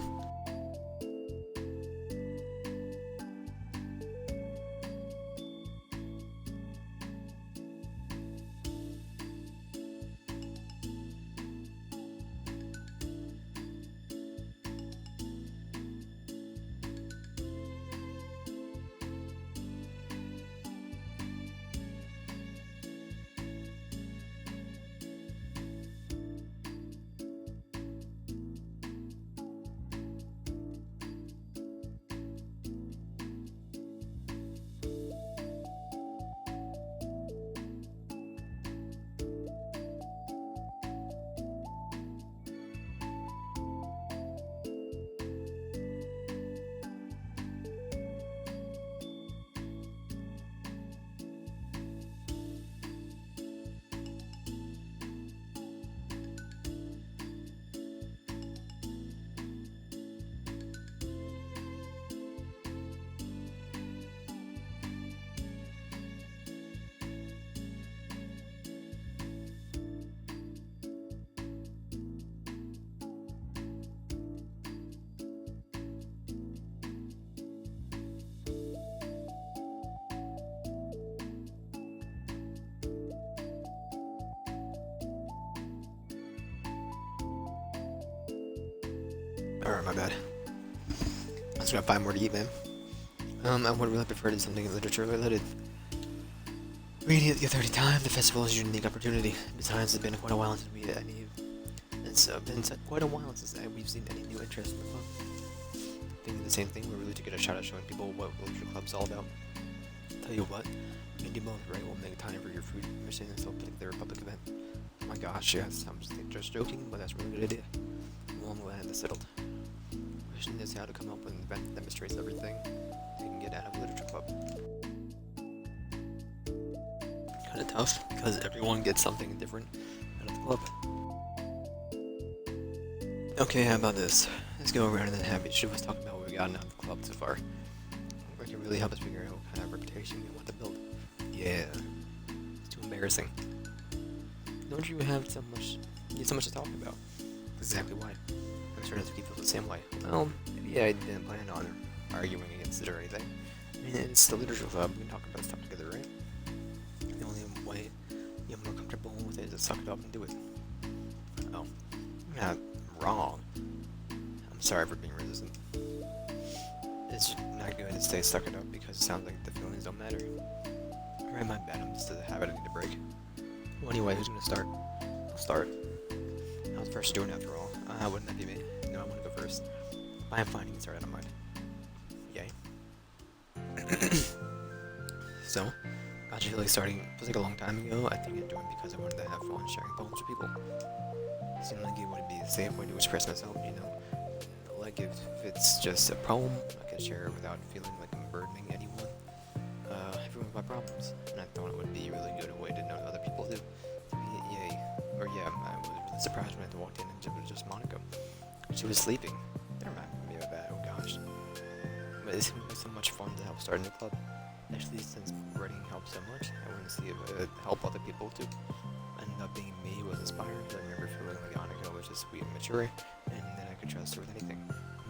Or my bad. I was gonna find more to eat, man. I would really prefer to do something literature related. Reading at the 30 time, the festival is a unique opportunity. Besides, it's been quite a while since we had any. It's been quite a while since we've seen any new interest in the club. Thinking the same thing, we're really to get a shot at showing people what literature club's all about. Tell you what, we can do both, right? We'll make time for your food mission and still pick the Republic event. Oh my gosh, yes, I'm just joking, but that's a really good idea. Well, I'm glad this settled. Question is how to come up with an event that demonstrates everything we can get out of a literature club. Kinda tough, because everyone gets something different out of the club. Okay, how about this? Let's go around and then have each of us talk about what we got out of the club so far. It can really help us figure out what kind of reputation we want to build. Yeah, it's too embarrassing. Don't you have so much to talk about? Exactly why. I'm sure other people feel the same way. Well, maybe I didn't plan on arguing against it or anything. I mean, it's the literature club, we can talk about stuff together, right? The only way you're more comfortable with it is to suck it up and do it. Oh, you're not wrong. I'm sorry for being resistant. It's not good to say suck it up because it sounds like the feelings don't matter. Alright, my bad, I'm just a habit I need to break. Well, anyway, who's gonna start? I'll start. I was first doing after all. Wouldn't that be me? No, I want to go first. I'm fine, you can start, I don't mind. Yay. So, got you like starting, it was like a long time ago. I think I joined because I wanted to have fun sharing poems with people. It seemed like it would be a safe way to express myself, you know. Like if it's just a poem, I can share it without feeling like I'm burdening anyone. Everyone with my problems. And I thought it would be a really good way to know other people too. Yay. Or yeah, I was really surprised when I walked in and it was just Monica. She was sleeping. Never mind me about that, oh gosh. But it seemed like so much fun to help start a new club. Actually, since writing helped so much, I wanted to see if it would help other people too. Ended up being me who was inspired. I remember feeling like Monica was just sweet and mature, and that I could trust her with anything.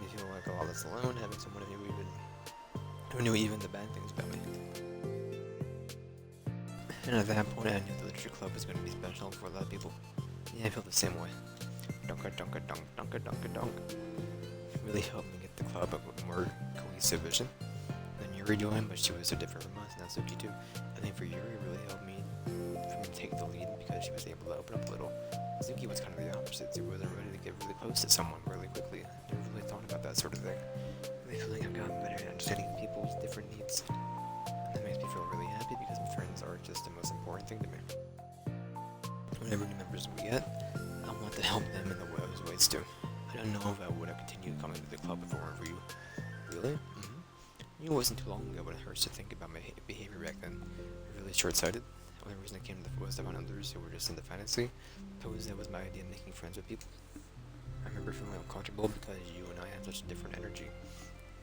Made me feel like a lot less alone, having someone who knew even the bad things about me. And at that point, I knew the literature club was going to be special for a lot of people. Yeah, I felt the same way. Dunka dunka dunk, dunka dunka dunk. It really helped me get the club up with more cohesive vision. Then Yuri joined, but she was so different from us, and that's Doki too. I think for Yuri, it really helped me take the lead because she was able to open up a little. Zuki was kind of the opposite. She wasn't ready to get really close to someone really quickly. I never really thought about that sort of thing. I feel like I've gotten better at understanding people's different needs. And that makes me feel really happy because my friends are just the most important thing to me. Whenever new members we get, I want to help them in the ways too. I don't know if I would have continued coming to the club if it weren't for you. Really? Mm-hmm. It wasn't too long ago when it hurts to think about my behavior back then. Really short-sighted. The only reason I came to the was to find others who were just into fantasy. Because that was my idea of making friends with people. I remember feeling uncomfortable because you and I had such a different energy.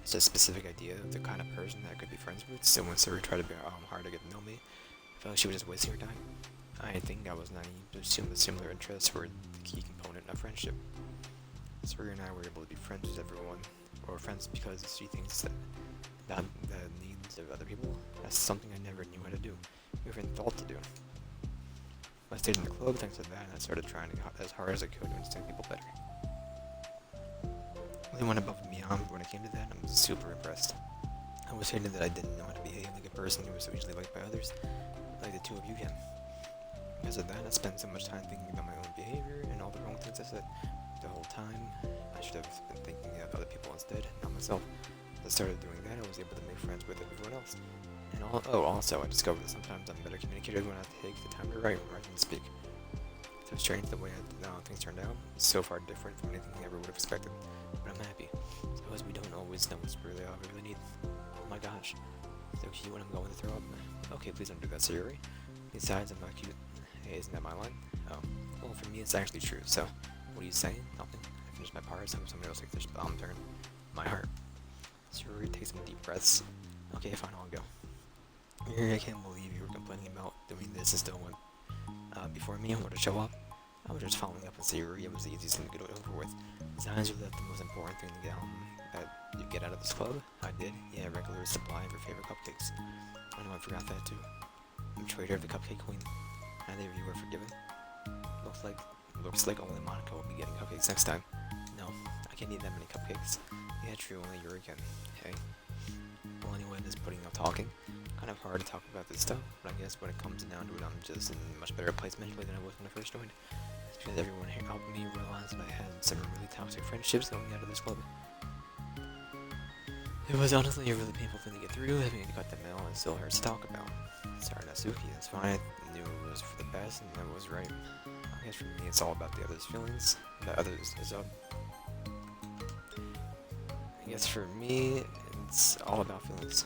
It's a specific idea of the kind of person that I could be friends with. So when Suri tried to be hard to get to know me, I felt like she was just wasting her time. I think I was naive to assume that similar interests were the key component of friendship. Suri and I were able to be friends with everyone, or friends because she thinks that about the needs of other people. That's something I never knew how to do, even thought to do. I stayed in the club thanks to that, and I started trying as hard as I could to understand people better. They went above and beyond when it came to that, and I'm super impressed. I was hated that I didn't know how to behave like a person who was so easily liked by others, like the two of you can. Because of that, I spent so much time thinking about my own behavior and all the wrong things I said. The whole time, I should have been thinking of other people instead, not myself. As I started doing that, I was able to make friends with everyone else. And also, I discovered that sometimes I'm a better communicator when I take the time to write rather than speak. So it's strange the way things turned out. It's so far different from anything I ever would have expected. But I'm happy. Suppose we don't always know what's really all we really need. Oh my gosh. So cute when I'm going to throw up. Okay, please don't do that, Sayuri. Besides, I'm not cute. Hey, isn't that my line? Oh. Well, for me, it's actually true. So, what are you saying? Nothing. I finished my part, so somebody else takes their bomb turn. My heart. Sayuri takes some deep breaths. Okay, fine, I'll go. I can't believe you were complaining about doing this and still went before me and were to show up. I was just following up and Sayuri. It was the easiest thing to get over with. Besides, you left the most important thing to get that you get out of this club. I did. Yeah, regular supply of your favorite cupcakes. I know I forgot that too. I'm traitor of the Cupcake Queen. Neither of you are forgiven. Looks like only Monica will be getting cupcakes next time. No, I can't eat that many cupcakes. Yeah, true, only you're again. Hey. Well, anyway, just putting up talking. Kind of hard to talk about this stuff, but I guess when it comes down to it, I'm just in a much better place mentally than I was when I first joined. It's because everyone here helped me realize that I had some really toxic friendships going out of this club. It was honestly a really painful thing to get through, having got the mail and still hurts to talk about. Sorry, Natsuki, that's fine. I knew it was for the best, and I was right. I guess for me, it's all about the others' feelings. The others is up. I guess for me, it's all about feelings.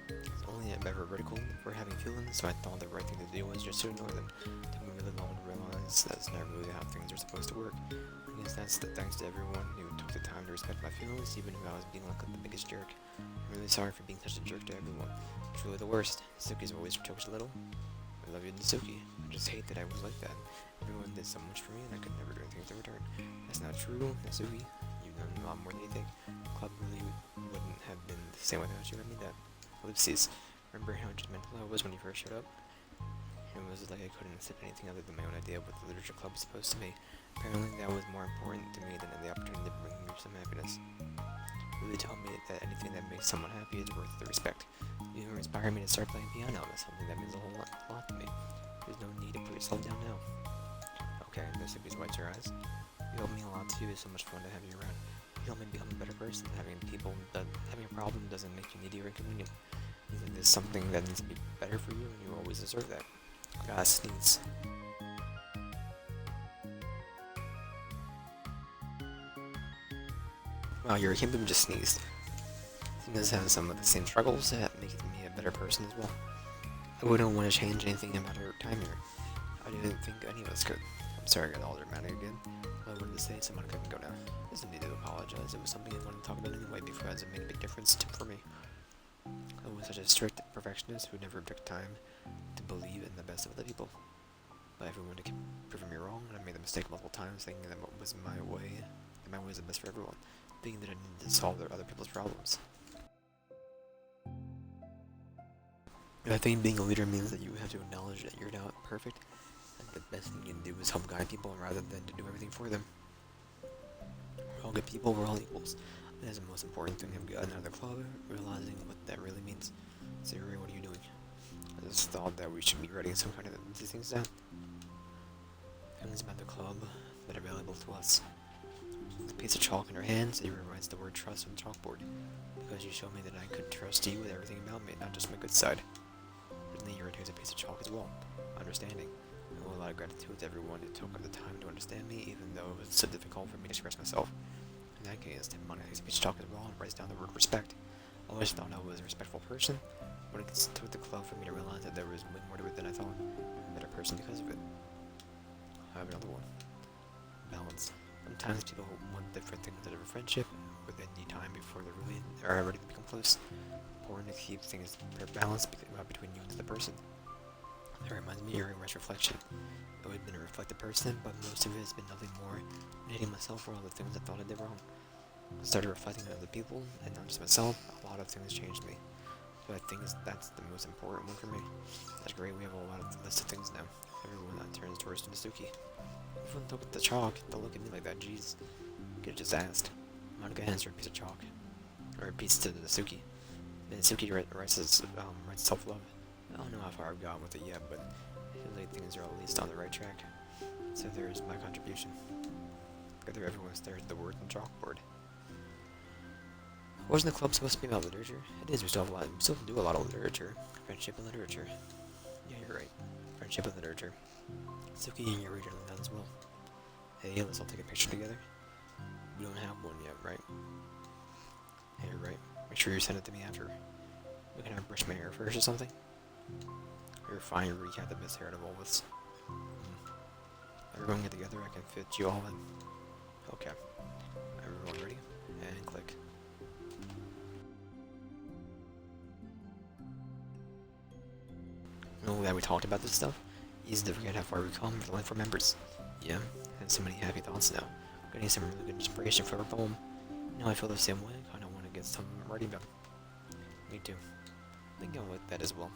It's only I'm ever critical for having feelings, so I thought the right thing to do was just to ignore them. It took me really long to realize that's not really how things are supposed to work. I guess that's thanks to everyone who took the time to respect my feelings, even if I was being like the biggest jerk. I'm really sorry for being such a jerk to everyone. It's really the worst. Suki's always jokes a little. I love you, Natsuki. I just hate that I was like that. Everyone did so much for me, and I could never do anything to return. That's not true, Natsuki. You've done a lot more than you think. The club really wouldn't have been the same without you. I mean that. Ellipses. Remember how judgmental I was when you first showed up? It was like I couldn't accept anything other than my own idea of what the literature club was supposed to be. Apparently that was more important to me than the opportunity to bring you some happiness. You really taught me that anything that makes someone happy is worth the respect. You even inspired me to start playing piano. That's something that means a whole lot to me. There's no need to put yourself down now. Okay, Natsuki's wipes her eyes. You helped me a lot too. It's so much fun to have you around. You helped me become a better person. Having a problem doesn't make you needy or inconvenient. It means that there's something that needs to be better for you, and you always deserve that. Gotta sneeze. Wow, your kingdom just sneezed. He does have some of the same struggles that make me a better person as well. I wouldn't want to change anything about her time here. I didn't think any of us could. I'm sorry I got all dramatic again. All I wanted to say someone couldn't go now. There's no need to apologize. It was something I wanted to talk about anyway before it made a big difference for me. I was such a strict perfectionist who never took time to believe in the best of other people. But everyone kept proving me wrong, and I made the mistake multiple times thinking that was my way, that my way was the best for everyone, thinking that I needed to solve other people's problems. I think being a leader means that you have to acknowledge that you're not perfect, and the best thing you can do is help guide people rather than to do everything for them. We're all good people, we're all equals. That is the most important thing I've gotten out of the club, realizing what that really means. So, Yuri, what are you doing? I just thought that we should be writing some kind of these things down. Feelings about the club that are available to us. With a piece of chalk in her hands, Yuri writes the word trust on the chalkboard. Because you showed me that I could trust you with everything about me, not just my good side. Really, Yuri takes a piece of chalk as well. Understanding. I owe a lot of gratitude to everyone who took the time to understand me, even though it was so difficult for me to express myself. In that case, Timon takes a piece of chalk as well and writes down the word respect. I always thought I was a respectful person, but it took the club for me to realize that there was way more to it than I thought. A better person because of it. I have another one. Balance. Sometimes people want different things out of a friendship, but they need time before they are ready to become close. Important to keep things balanced between you and the person. That reminds me of your reflection. I've always been a reflective person, but most of it has been nothing more than hating myself for all the things I thought I did wrong. I started reflecting on other people, and not just myself. A lot of things changed me. But I think that's the most important one for me. That's great, we have a lot of list of things now. Everyone that turns towards Natsuki. Everyone look at the chalk, don't look at me like that, jeez. Could've just asked. Monica hands her a piece of chalk. Or a piece to Natsuki. Then Natsuki writes self-love. I don't know how far I've gotten with it yet, but I feel like things are at least on the right track. So there's my contribution. Together everyone stares at the word on the chalkboard. Wasn't the club supposed to be about literature? It is, we still do a lot of literature. Friendship and literature. Yeah, you're right. Friendship and literature. Suki and Yuri are that as well. Hey, let's all take a picture together. We don't have one yet, right? Hey, you're right. Make sure you send it to me after. We can have brush my hair first or something. You're fine, Yuri, you have the best hair out of all of us. Everyone get together, I can fit you all in. Okay. Everyone ready? And click. Now that we talked about this stuff, easy to forget how far we've come with life for members. Yeah, I have so many happy thoughts now. Getting some really good inspiration for our poem. Now I feel the same way, I kinda wanna get some writing done. Me too. I think I'll like that as well.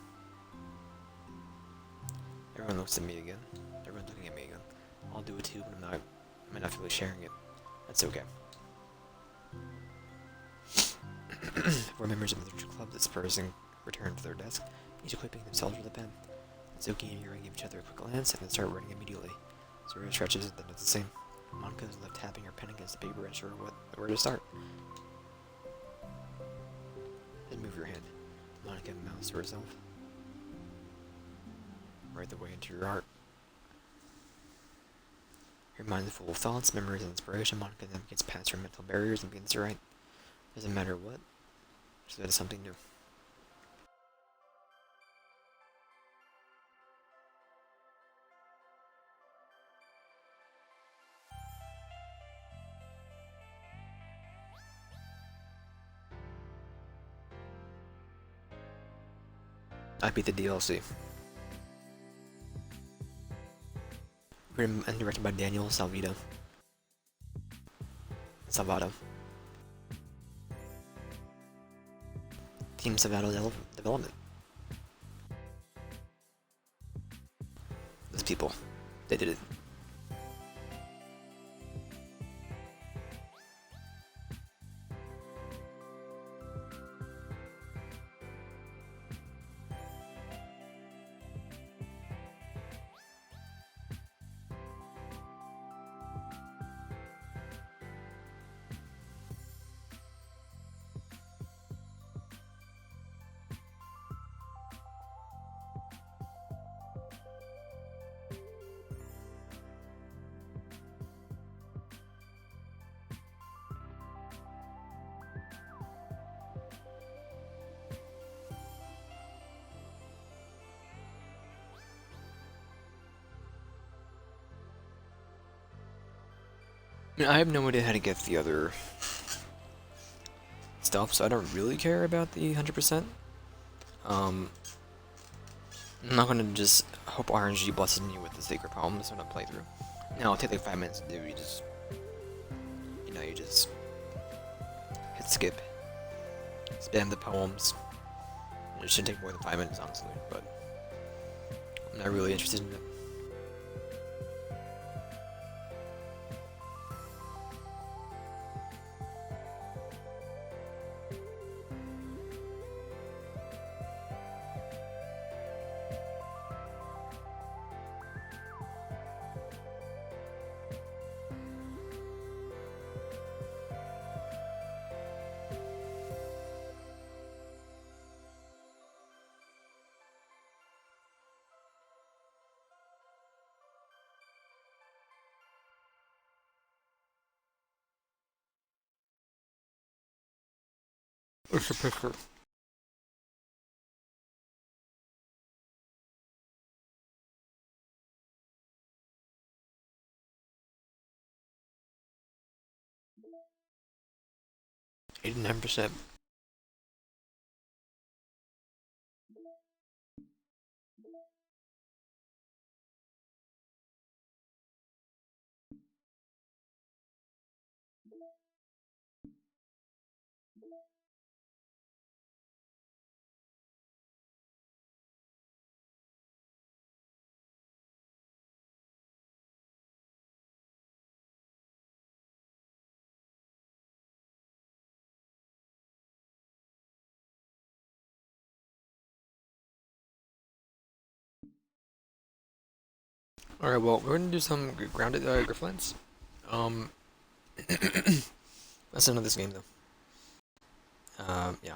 Everyone looks at me again. Everyone's looking at me again. I'll do it too, but I might not feel like sharing it. That's okay. For members of the literature club, this person returned to their desk, each equipping themselves with a pen. Doki and Yuri give each other a quick glance and then start writing immediately. Zora stretches and then does the same. Monica is left tapping her pen against the paper unsure where to start. Then move your hand. Monica mouths to herself. Right the way into your heart. Her mind is full of thoughts, memories, and inspiration. Monica then gets past her mental barriers and begins to write. Doesn't matter what, just that is something new. I beat the DLC. Written and directed by Daniel Salvado. Team Salvado development. Those people, they did it. I have no idea how to get the other stuff, so I don't really care about the 100%. I'm not gonna just hope RNG blesses me with the secret problems when I play through. No, it'll take like 5 minutes to do. You just hit skip, spam the poems. It shouldn't take more than 5 minutes, honestly, but I'm not really interested in it. It's a picture. $89%. Alright, well, we're gonna do some grounded Grifflands. Um, that's the end of this game, though. Yeah.